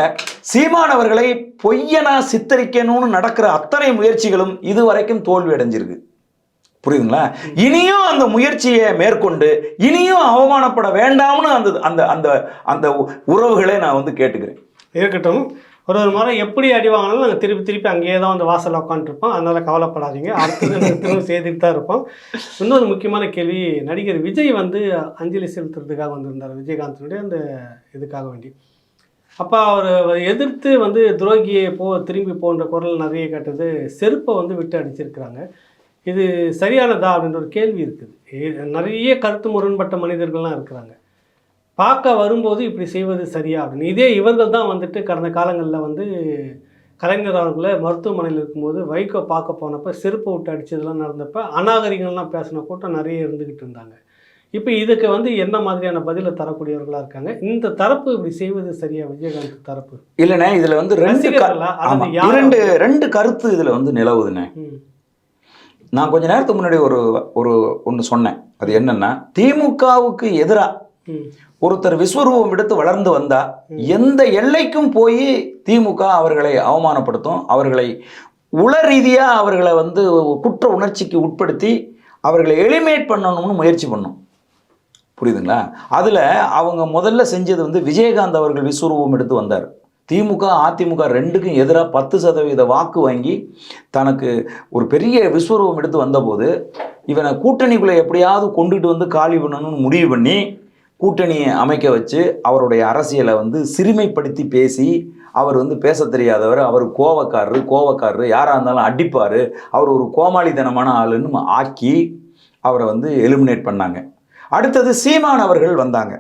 சீமான் அவர்களை பொய்யனா சித்தரிக்கணும்னு நடக்கிற அத்தனை முயற்சிகளும் இதுவரைக்கும் தோல்வி அடைஞ்சிருக்கு. புரியுதுங்களா? இனியும் அந்த முயற்சியை மேற்கொண்டு இனியும் அவமானப்பட வேண்டாம்னு அந்த அந்த அந்த அந்த உறவுகளை நான் வந்து கேட்டுக்கிறேன்.
இருக்கட்டும், ஒரு முறை எப்படி அடி வாங்கினாலும் நாங்கள் திருப்பி திருப்பி அங்கேயே தான் வந்து வாசலில் உட்காந்துருப்போம். அதனால் கவலைப்படாதீங்க, அடுத்தது நாங்கள் திரும்ப செய்துட்டு தான் இருப்போம். இன்னொரு முக்கியமான கேள்வி, நடிகர் விஜய் வந்து அஞ்சலி செலுத்துறதுக்காக வந்திருந்தார் விஜயகாந்தனுடைய அந்த இதுக்காக வேண்டி. அப்போ அவர் எதிர்த்து வந்து துரோகியை திரும்பி போன்ற குரல் நிறைய கேட்டது, செருப்பை வந்து விட்டு அடிச்சிருக்கிறாங்க. இது சரியானதா அப்படின்ற ஒரு கேள்வி இருக்குது. நிறைய கருத்து முரண்பட்ட மனிதர்கள்லாம் இருக்கிறாங்க. பார்க்க வரும்போது இப்படி செய்வது சரியா அப்படின்னு. இதே இவர்கள் தான் வந்துட்டு கடந்த காலங்களில் வந்து கலைஞர் அவர்களை மருத்துவமனையில் இருக்கும்போது வைகோ பார்க்க போனப்போ செருப்பை விட்டு அடிச்சதெல்லாம் நடந்தப்போ அநாகரிகம்லாம் பேசின கூட்டம் நிறைய இருந்துக்கிட்டு இருந்தாங்க. இப்போ இதுக்கு வந்து என்ன மாதிரியான பதிலை தரக்கூடியவர்களாக இருக்காங்க? இந்த தரப்பு இப்படி செய்வது சரியா? விஜயகாந்த் தரப்பு
இல்லைண்ணே, இதில் வந்து ரெண்டு கருத்து இதில் வந்து நிலவுதுண்ணே. நான் கொஞ்ச நேரத்துக்கு முன்னாடி ஒன்று சொன்னேன். அது என்னன்னா, திமுகவுக்கு எதிராக ஒருத்தர் விஸ்வரூபம் எடுத்து வளர்ந்து வந்தா எந்த எல்லைக்கும் போய் திமுக அவர்களை அவமானப்படுத்தும், அவர்களை உள ரீதியா அவர்களை வந்து குற்ற உணர்ச்சிக்கு உட்படுத்தி அவர்களை எலிமினேட் பண்ணணும்னு முயற்சி பண்ணும். புரியுதுங்களா? அதில் அவங்க முதல்ல செஞ்சது வந்து விஜயகாந்த் அவர்கள் விஸ்வரூபம் எடுத்து வந்தார். திமுக அதிமுக ரெண்டுக்கும் எதிராக 10% வாக்கு வாங்கி தனக்கு ஒரு பெரிய விஸ்வரூபம் எடுத்து வந்தபோது இவனை கூட்டணிக்குள்ளே எப்படியாவது கொண்டுட்டு வந்து காலி பண்ணணும்னு முடிவு பண்ணி கூட்டணியை அமைக்க வச்சு அவருடைய அரசியலை வந்து சிறுமைப்படுத்தி பேசி, அவர் வந்து பேச தெரியாதவர், அவர் கோவக்காரரு, யாராக இருந்தாலும் அடிப்பார், அவர் ஒரு கோமாளித்தனமான ஆளுன்னு ஆக்கி அவரை வந்து எலிமினேட் பண்ணாங்க. அடுத்தது சீமான் அவர்கள் வந்தாங்க.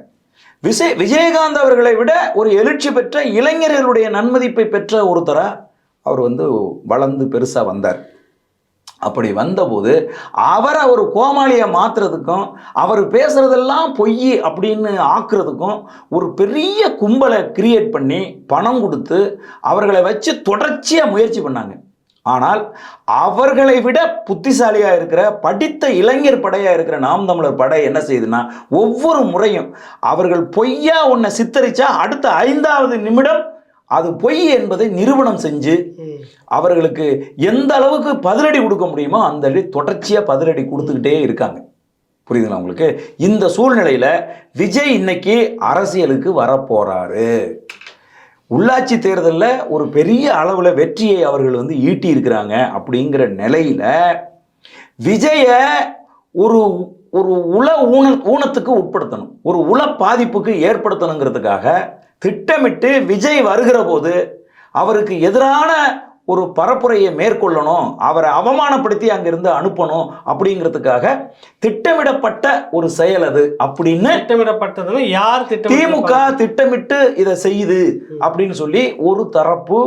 விஜயகாந்த் அவர்களை விட ஒரு எழுச்சி பெற்ற இளைஞர்களுடைய நன்மதிப்பை பெற்ற ஒருத்தரா அவர் வந்து வளர்ந்து பெருசாக வந்தார். அப்படி வந்தபோது அவரை ஒரு கோமாளியை மாற்றுறதுக்கும் அவர் பேசுறதெல்லாம் பொய் அப்படின்னு ஆக்குறதுக்கும் ஒரு பெரிய கும்பலை கிரியேட் பண்ணி பணம் கொடுத்து அவர்களை வச்சு தொடர்ச்சியாக முயற்சி பண்ணாங்க. ஆனால் அவர்களை விட புத்திசாலியாக இருக்கிற படித்த இளைஞர் படையாக இருக்கிற நாம் தமிழர் படை என்ன செய்யுதுன்னா, ஒவ்வொரு முறையும் அவர்கள் பொய்யா ஒன்றை சித்தரிச்சா அடுத்த 5வது நிமிடம் அது பொய் என்பதை நிரூபணம் செஞ்சு அவர்களுக்கு எந்த அளவுக்கு பதிலடி கொடுக்க முடியுமோ அந்த தொடர்ச்சியாக பதிலடி கொடுத்துக்கிட்டே இருக்காங்க. புரியுதுங்களா உங்களுக்கு? இந்த சூழ்நிலையில் விஜய் இன்னைக்கு அரசியலுக்கு வரப்போறாரு. உள்ளாட்சி தேர்தலில் ஒரு பெரிய அளவில் வெற்றியை அவர்கள் வந்து ஈட்டி இருக்கிறாங்க. அப்படிங்கிற நிலையில் விஜய ஒரு ஒரு ஊனத்துக்கு உட்படுத்தணும், ஒரு உள பாதிப்புக்கு ஏற்படுத்தணுங்கிறதுக்காக திட்டமிட்டு விஜய் வருகிற போது அவருக்கு எதிரான ஒரு பரப்புரையை மேற்கொள்ளணும், அவரை அவமானப்படுத்தி அங்கிருந்து அனுப்பணும் அப்படிங்கிறதுக்காக திட்டமிடப்பட்ட ஒரு செயல் அது. அப்படின்னு
திட்டமிடப்பட்டதுன்னு யார்?
திமுக திட்டமிட்டு இதை செய்யுது அப்படின்னு சொல்லி ஒரு தரப்பு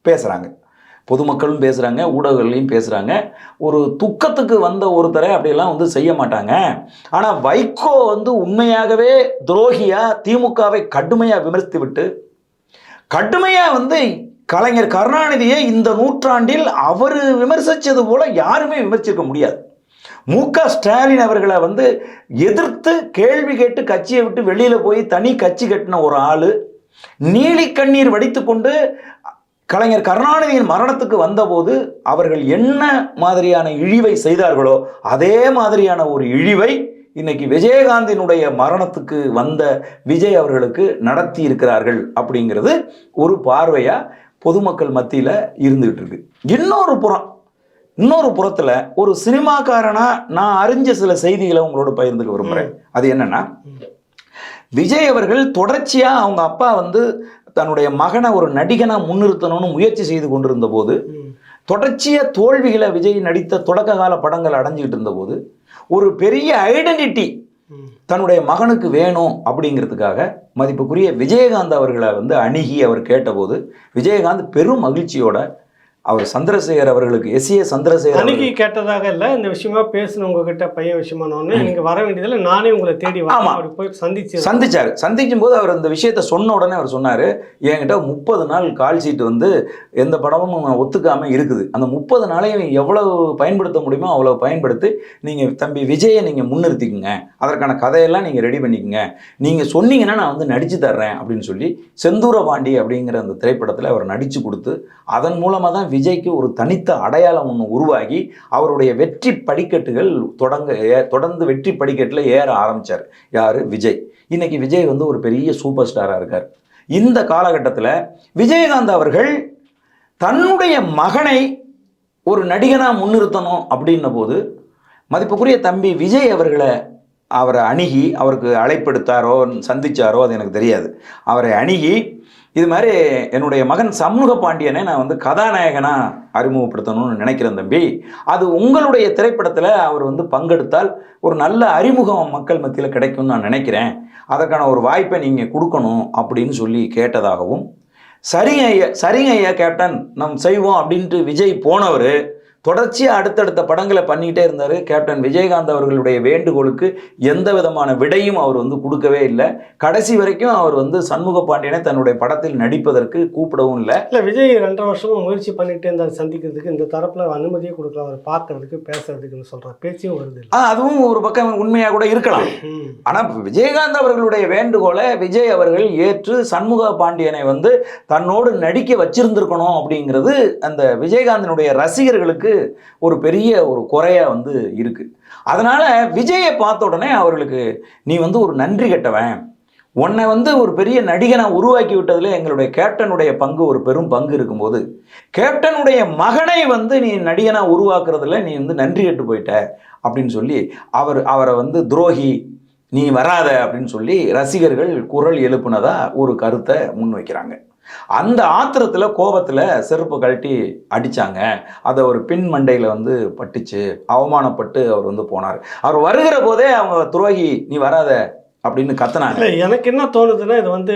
பேசுறாங்க, பொதுமக்களும் பேசுறாங்க, ஊடகங்களையும் பேசுறாங்க. ஒரு துக்கத்துக்கு வந்த ஒருத்தரை அப்படியெல்லாம் வந்து செய்ய மாட்டாங்க. ஆனா வைகோ வந்து உண்மையாகவே துரோகியா திமுகவை கடுமையா விமர்சித்து விட்டு கடுமையா வந்து கலைஞர் கருணாநிதியை இந்த நூற்றாண்டில் அவர் விமர்சித்தது போல யாருமே விமர்சிக்க முடியாது. மு.க. ஸ்டாலின் அவர்களை வந்து எதிர்த்து கேள்வி கேட்டு கட்சியை விட்டு வெளியில் போய் தனி கட்சி கட்டின ஒரு ஆள் நீலி கண்ணீர் வடித்து கொண்டு கலைஞர் கருணாநிதியின் மரணத்துக்கு வந்தபோது அவர்கள் என்ன மாதிரியான இழிவை செய்தார்களோ அதே மாதிரியான ஒரு இழிவை இன்னைக்கு விஜயகாந்தினுடைய மரணத்துக்கு வந்த விஜய் அவர்களுக்கு நடத்தி இருக்கிறார்கள். அப்படிங்கிறது ஒரு பார்வையா பொதுமக்கள் மத்தியில் இருந்துகிட்டு இருக்கு. இன்னொரு புறத்தில் ஒரு சினிமாக்காரனா நான் அறிஞ்ச சில செய்திகளை உங்களோட பகிர்ந்துக்க விரும்புகிறேன். அது என்னன்னா, விஜய் அவர்கள் தொடர்ச்சியாக அவங்க அப்பா வந்து தன்னுடைய மகனை ஒரு நடிகனா முன்னிறுத்தணும்னு முயற்சி செய்து கொண்டிருந்த போது, தொடர்ச்சியாக தோல்விகளை விஜய் நடித்த தொடக்க கால படங்கள் அடைஞ்சிக்கிட்டு இருந்த போது ஒரு பெரிய ஐடென்டிட்டி தன்னுடைய மகனுக்கு வேணும் அப்படிங்கிறதுக்காக மதிப்புக்குரிய விஜயகாந்த் அவர்களை வந்து அணுகி அவர் கேட்டபோது விஜயகாந்த் பெரும் மகிழ்ச்சியோட அவர் சந்திரசேகர் அவர்களுக்கு எஸ்.ஏ. சந்திரசேகர்
அன்னைக்கு கேட்டதாக இல்லை, இந்த விஷயமா பேசணும் உங்ககிட்ட பையன் விஷயமானோன்னு நீங்கள் வர வேண்டியதில்லை, நானே உங்களை தேடி போய்
சந்திக்கும் போது அவர் இந்த விஷயத்த சொன்ன உடனே அவர் சொன்னார், என்கிட்ட 30 நாள் கால் ஷீட் வந்து எந்த படமும் ஒத்துக்காமல் இருக்குது, அந்த 30 நாளையும் எவ்வளவு பயன்படுத்த முடியுமோ அவ்வளோ பயன்படுத்தி நீங்கள் தம்பி விஜயை நீங்கள் முன்னிறுத்திக்குங்க, அதற்கான கதையெல்லாம் நீங்கள் ரெடி பண்ணிக்கோங்க, நீங்கள் சொன்னீங்கன்னா நான் வந்து நடித்து தர்றேன் அப்படின்னு சொல்லி செந்தூரபாண்டி அப்படிங்கிற அந்த திரைப்படத்தில் அவர் நடித்து கொடுத்து அதன் மூலமாக தான் விஜய்க்கு ஒரு தனித்த அடையாளம் ஒன்று உருவாகி அவருடைய வெற்றி படிக்கட்டுகள் தொடர்ந்து வெற்றி படிக்கட்டில் ஏற ஆரம்பித்தார். யார்? விஜய். இன்னைக்கு விஜய் வந்து ஒரு பெரிய சூப்பர் ஸ்டாராக இருக்கார். இந்த காலகட்டத்தில் விஜயகாந்த் அவர்கள் தன்னுடைய மகனை ஒரு நடிகனாக முன்னிறுத்தணும் அப்படின்ன போது மதிப்புக்குரிய தம்பி விஜய் அவரை அணுகி அவருக்கு அழைப்படுத்தாரோ சந்திச்சாரோ அது எனக்கு தெரியாது. அவரை அணுகி இது மாதிரி என்னுடைய மகன் சண்முக பாண்டியனை நான் வந்து கதாநாயகனாக அறிமுகப்படுத்தணும்னு நினைக்கிறேன் தம்பி, அது உங்களுடைய திரைப்படத்தில் அவர் வந்து பங்கெடுத்தால் ஒரு நல்ல அறிமுகம் மக்கள் மத்தியில் கிடைக்கும்னு நான் நினைக்கிறேன், அதற்கான ஒரு வாய்ப்பை நீங்கள் கொடுக்கணும் அப்படின்னு சொல்லி கேட்டதாகவும் சரிங்க ஐயா கேப்டன் நம்ம செய்வோம் அப்படின்ட்டு விஜய் போனவர் தொடர்ச்சியாக அடுத்தடுத்த படங்களை பண்ணிக்கிட்டே இருந்தார். கேப்டன் விஜயகாந்த் அவர்களுடைய வேண்டுகோளுக்கு எந்த விதமான விடையும் அவர் வந்து கொடுக்கவே இல்லை. கடைசி வரைக்கும் அவர் வந்து சண்முக பாண்டியனை தன்னுடைய படத்தில் நடிப்பதற்கு கூப்பிடவும் இல்லை.
விஜய் 2.5 வருஷமா முயற்சி பண்ணிகிட்டே இருந்தார் சந்திக்கிறதுக்கு. இந்த தரப்பில் அனுமதியே கொடுக்கல அவர் பார்க்கறதுக்கு பேசுறதுக்குன்னு சொல்கிற பேச்சையும் வருது.
அதுவும் ஒரு பக்கம் உண்மையாக கூட இருக்கலாம். ஆனால் விஜயகாந்த் அவர்களுடைய வேண்டுகோளை விஜய் அவர்கள் ஏற்று சண்முக பாண்டியனை வந்து தன்னோடு நடிக்க வச்சிருந்திருக்கணும் அப்படிங்கிறது அந்த விஜயகாந்தனுடைய ரசிகர்களுக்கு ஒரு பெரிய ஒரு குறையா வந்து இருக்கு. அதனால விஜயை பார்த்த உடனே அவர்களுக்கு நீ வந்து ஒரு நன்றி கெட்டவன், உன்னை வந்து ஒரு பெரிய நடிகனா உருவாக்கி விட்டதுல எங்களுடைய கேப்டனுடைய பங்கு ஒரு பெரும் பங்கு இருக்கும்போது கேப்டனுடைய மகனை வந்து நீ நடிகனா உருவாக்குறதுல நீ வந்து நன்றி கெட்டு போயிட்ட அப்படின்னு சொல்லி அவரை வந்து துரோகி, நீ வராத அப்படின்னு சொல்லி ரசிகர்கள் குரல் எழுப்புனதா ஒரு கருத்தை முன்வைக்கிறாங்க. அந்த ஆத்திரத்தில் கோபத்தில் செருப்பு கழட்டி அடித்தாங்க. அதை ஒரு பின் மண்டையில் வந்து பட்டுச்சு, அவமானப்பட்டு அவர் வந்து போனார். அவர் வருகிற போதே அவங்க துரோகி நீ வராத அப்படின்னு கத்துனாங்க.
எனக்கு என்ன தோணுதுன்னா, இது வந்து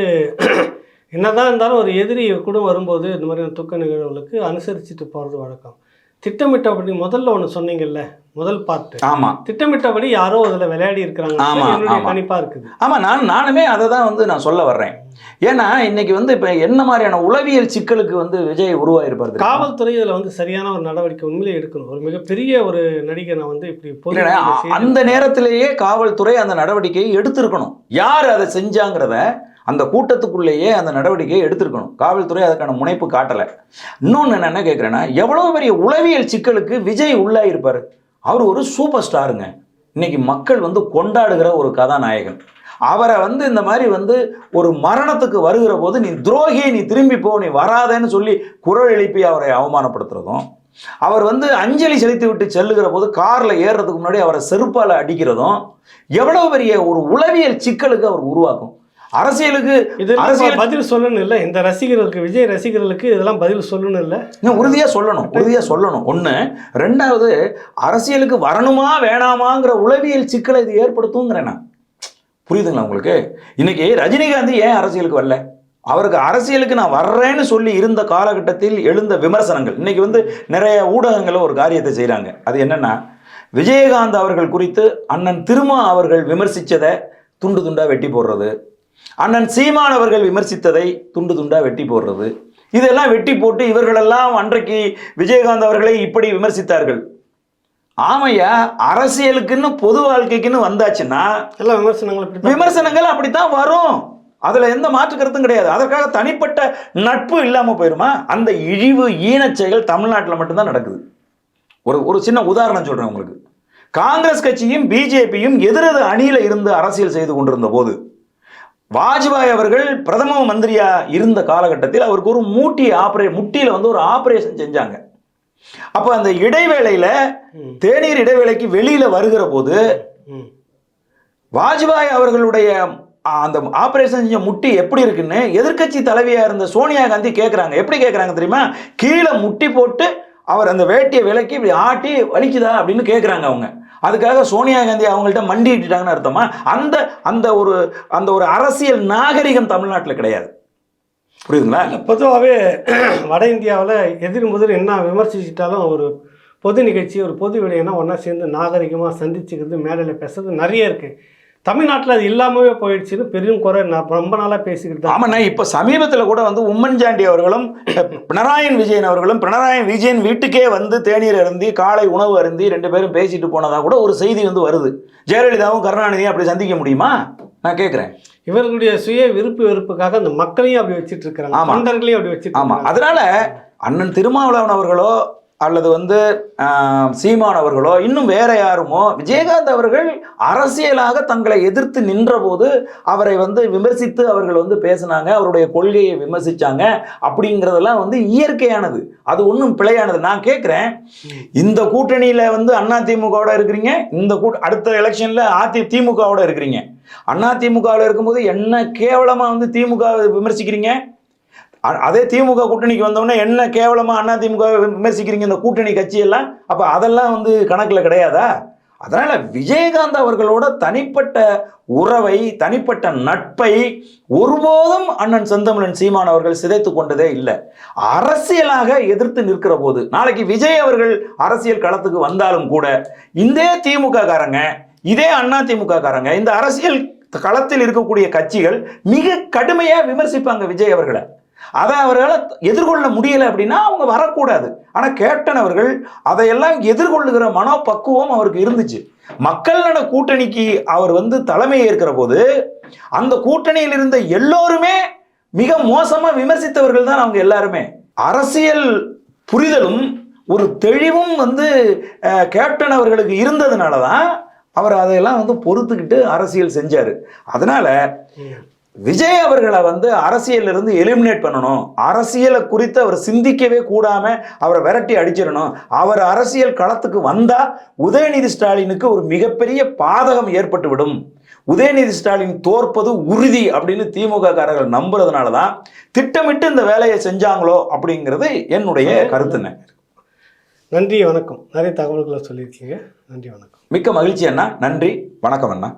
என்னதான் இருந்தாலும் ஒரு எதிரி கூட வரும்போது இந்த மாதிரியான துக்க நிகழ்வுகளுக்கு அனுசரிச்சுட்டு போகிறது வழக்கம். திட்டமிட்டபடி முதல்ல ஒன்று சொன்னீங்கல்ல, முதல் பார்ட்டு,
ஆமாம்,
திட்டமிட்டபடி யாரோ அதில் விளையாடி இருக்கிறாங்க. என்னுடைய கணிப்பாக இருக்குது.
ஆமாம், நானுமே அதை தான் வந்து நான் சொல்ல வர்றேன். ஏன்னா இன்னைக்கு வந்து இப்போ என்ன மாதிரியான உளவியல் சிக்கலுக்கு வந்து விஜய் உருவாயிருப்பாரு.
காவல்துறை இதில் வந்து சரியான ஒரு நடவடிக்கை உண்மையிலே எடுக்கணும். ஒரு மிகப்பெரிய ஒரு நடிகனை வந்து இப்படி
அந்த நேரத்திலேயே காவல்துறை அந்த நடவடிக்கையை எடுத்திருக்கணும். யார் அதை செஞ்சாங்கிறத அந்த கூட்டத்துக்குள்ளேயே அந்த நடவடிக்கையை எடுத்திருக்கணும். காவல்துறை அதுக்கான முனைப்பு காட்டலை. இன்னொன்று நான் என்ன கேட்குறேன்னா, எவ்வளோ பெரிய உளவியல் சிக்கலுக்கு விஜய் உள்ளாயிருப்பார். அவர் ஒரு சூப்பர் ஸ்டாருங்க. இன்னைக்கு மக்கள் வந்து கொண்டாடுகிற ஒரு கதாநாயகன். அவரை வந்து இந்த மாதிரி வந்து ஒரு மரணத்துக்கு வருகிற போது நீ துரோகி, நீ திரும்பி போ, நீ வராதேன்னு சொல்லி குரல் எழுப்பி அவரை அவமானப்படுத்துறதும், அவர் வந்து அஞ்சலி செலுத்தி விட்டு செல்லுகிற போது காரில் ஏறுறதுக்கு முன்னாடி அவரை செருப்பால் அடிக்கிறதும் எவ்வளவு பெரிய ஒரு உளவியல் சிக்கலுக்கு அவர் உருவாக்கும். அரசியலுக்கு
பதில் சொல்லணும் இல்லை, இந்த ரசிகர்களுக்கு, விஜய் ரசிகர்களுக்கு இதெல்லாம் பதில் சொல்லணும் இல்லை,
உறுதியாக சொல்லணும். ஒன்று. ரெண்டாவது, அரசியலுக்கு வரணுமா வேணாமாங்கிற உளவியல் சிக்கலை இது ஏற்படுத்துங்கிறேன் நான். புரியுதுங்களா உங்களுக்கு? இன்னைக்கு ரஜினிகாந்த் ஏன் அரசியலுக்கு வரல? அவருக்கு அரசியலுக்கு நான் வர்றேன்னு சொல்லி இருந்த காலகட்டத்தில் எழுந்த விமர்சனங்கள் இன்னைக்கு வந்து நிறைய ஊடகங்களில் ஒரு காரியத்தை செய்கிறாங்க. அது என்னன்னா, விஜயகாந்த் அவர்கள் குறித்து அண்ணன் திருமா அவர்கள் விமர்சித்ததை துண்டு துண்டாக வெட்டி போடுறது, அண்ணன் சீமான் அவர்கள் விமர்சித்ததை துண்டு துண்டாக வெட்டி போடுறது, இதெல்லாம் வெட்டி போட்டு இவர்களெல்லாம் அன்றைக்கு விஜயகாந்த் அவர்களை இப்படி விமர்சித்தார்கள். ஆமையா, அரசியலுக்குன்னு பொது வாழ்க்கைக்குன்னு வந்தாச்சுன்னா
எல்லாம்
விமர்சனங்கள் அப்படித்தான் வரும். அதுல எந்த மாற்று கருத்தும் கிடையாது. அதற்காக தனிப்பட்ட நட்பு இல்லாம போயிருமா? அந்த இழிவு ஈனச்செயல் தமிழ்நாட்டில் மட்டும்தான் நடக்குது. ஒரு சின்ன உதாரணம் சொல்றேன் உங்களுக்கு. காங்கிரஸ் கட்சியும் பிஜேபியும் எதிரெது அணியில இருந்து அரசியல் செய்து கொண்டிருந்த போது வாஜ்பாய் அவர்கள் பிரதம மந்திரியா இருந்த காலகட்டத்தில் அவருக்கு ஒரு முட்டியில வந்து ஒரு ஆபரேஷன் செஞ்சாங்க. அப்ப அந்த இடைவேளையில தேநீர் இடைவேளைக்கு வெளியில வருகிற போது வாஜ்பாய் அவர்களுடைய அந்த ஆபரேஷன் செஞ்ச முட்டி எப்படி இருக்குன்னு எதிர்க்கட்சி தலைவியா இருந்த சோனியா காந்தி கேட்குறாங்க. எப்படி கேட்குறாங்க தெரியுமா? கீழே முட்டி போட்டு அவர் அந்த வேட்டியை விலக்கி இப்படி ஆட்டி வலிக்குதா அப்படின்னு கேட்குறாங்க அவங்க. அதுக்காக சோனியா காந்தி அவங்கள்ட்ட மண்டிட்டுட்டாங்கன்னு அர்த்தமா? அந்த ஒரு அரசியல் நாகரிகம் தமிழ்நாட்டில் கிடையாது. புரியுதுங்களா?
பொதுவாகவே வட இந்தியாவில் எதிர் முதல் என்ன விமர்சிச்சிட்டாலும் ஒரு பொது நிகழ்ச்சி, ஒரு பொது விடையினா ஒன்றா சேர்ந்து நாகரிகமாக சந்திச்சுக்கிறது, மேடையில் பேசுறது நிறைய இருக்குது. தமிழ்நாட்டில் அது இல்லாமவே போயிடுச்சுன்னு பெரும் குறை ரொம்ப நாளாக பேசிக்கிட்டு.
ஆமாண்ணா, இப்போ சமீபத்தில் கூட வந்து உம்மன்சாண்டி அவர்களும் பினராயி விஜயன் வீட்டுக்கே வந்து தேநீர் அருந்தி காலை உணவு அருந்தி 2 பேரும் பேசிட்டு போனதா கூட ஒரு செய்தி வந்து வருது. ஜெயலலிதாவும் கருணாநிதியும் அப்படி சந்திக்க முடியுமா? நான் கேட்குறேன்.
இவர்களுடைய சுய வெறுப்புக்காக அந்த மக்களையும் அப்படி வச்சுட்டு இருக்கிறாங்க, தொண்டர்களையும் அப்படி வச்சுட்டு.
ஆமாம், அதனால அண்ணன் திருமாவளவன் அவர்களோ அல்லது வந்து சீமான் அவர்களோ இன்னும் வேற யாருமோ விஜயகாந்த் அவர்கள் அரசியலாக தங்களை எதிர்த்து நின்ற போது அவரை வந்து விமர்சித்து அவர்கள் வந்து பேசினாங்க, அவருடைய கொள்கையை விமர்சிச்சாங்க. அப்படிங்கிறதெல்லாம் வந்து இயற்கையானது, அது ஒன்றும் பிழையானது. நான் கேட்குறேன், இந்த கூட்டணியில வந்து அதிமுகவோட இருக்கிறீங்க, அடுத்த எலெக்ஷன்ல திமுகவோட இருக்கிறீங்க. அதிமுகவில் இருக்கும்போது என்ன கேவலமா வந்து திமுக விமர்சிக்கிறீங்க, அதே திமுக கூட்டணிக்கு வந்தோடனே என்ன கேவலமா அதிமுக விமர்சிக்கிறீங்க இந்த கூட்டணி கட்சியெல்லாம். அப்ப அதெல்லாம் வந்து கணக்குல கிடையாதா? அதனால விஜயகாந்த் அவர்களோட தனிப்பட்ட உறவை, தனிப்பட்ட நட்பை ஒருபோதும் அண்ணன் செந்தமிழன் சீமான் அவர்கள் சிதைத்து கொண்டதே இல்லை. அரசியலாக எதிர்த்து நிற்கிற போது, நாளைக்கு விஜய் அவர்கள் அரசியல் களத்துக்கு வந்தாலும் கூட இதே திமுக காரங்க, இதே அண்ணா திமுக காரங்க, இந்த அரசியல் களத்தில் இருக்கக்கூடிய கட்சிகள் மிக கடுமையா விமர்சிப்பாங்க விஜய் அவர்களை. அதை அவர்களால் எதிர்கொள்ள முடியலை அப்படின்னா அவங்க வரக்கூடாது. ஆனால் கேப்டன் அவர்கள் அதையெல்லாம் எதிர்கொள்ளுகிற மனோபக்குவம் அவருக்கு இருந்துச்சு. மக்கள் நல கூட்டணிக்கு அவர் தலைமை ஏற்கிற போது அந்த கூட்டணியில் இருந்த எல்லோருமே மிக மோசமா விமர்சித்தவர்கள் தான் அவங்க எல்லாருமே. அரசியல் புரிதலும் ஒரு தெளிவும் கேப்டன் அவர்களுக்கு இருந்ததுனால தான் அவர் அதையெல்லாம் பொறுத்துக்கிட்டு அரசியல் செஞ்சாரு. அதனால விஜய் அவர்களை அரசியலிருந்து எலிமினேட் பண்ணணும், அரசியலை குறித்து அவர் சிந்திக்கவே கூடாம அவரை விரட்டி அடிச்சிடணும். அவர் அரசியல் களத்துக்கு வந்தா உதயநிதி ஸ்டாலினுக்கு ஒரு மிகப்பெரிய பாதகம் ஏற்பட்டு விடும், உதயநிதி ஸ்டாலின் தோற்பது உறுதி அப்படின்னு திமுக காரர்கள் நம்புறதுனால தான் திட்டமிட்டு இந்த வேலையை செஞ்சாங்களோ அப்படிங்கிறது என்னுடைய கருத்துங்க.
நன்றி, வணக்கம். நிறைய தகவல்களை சொல்லியிருக்கீங்க. நன்றி, வணக்கம்.
மிக்க மகிழ்ச்சி அண்ணா. நன்றி, வணக்கம் அண்ணா.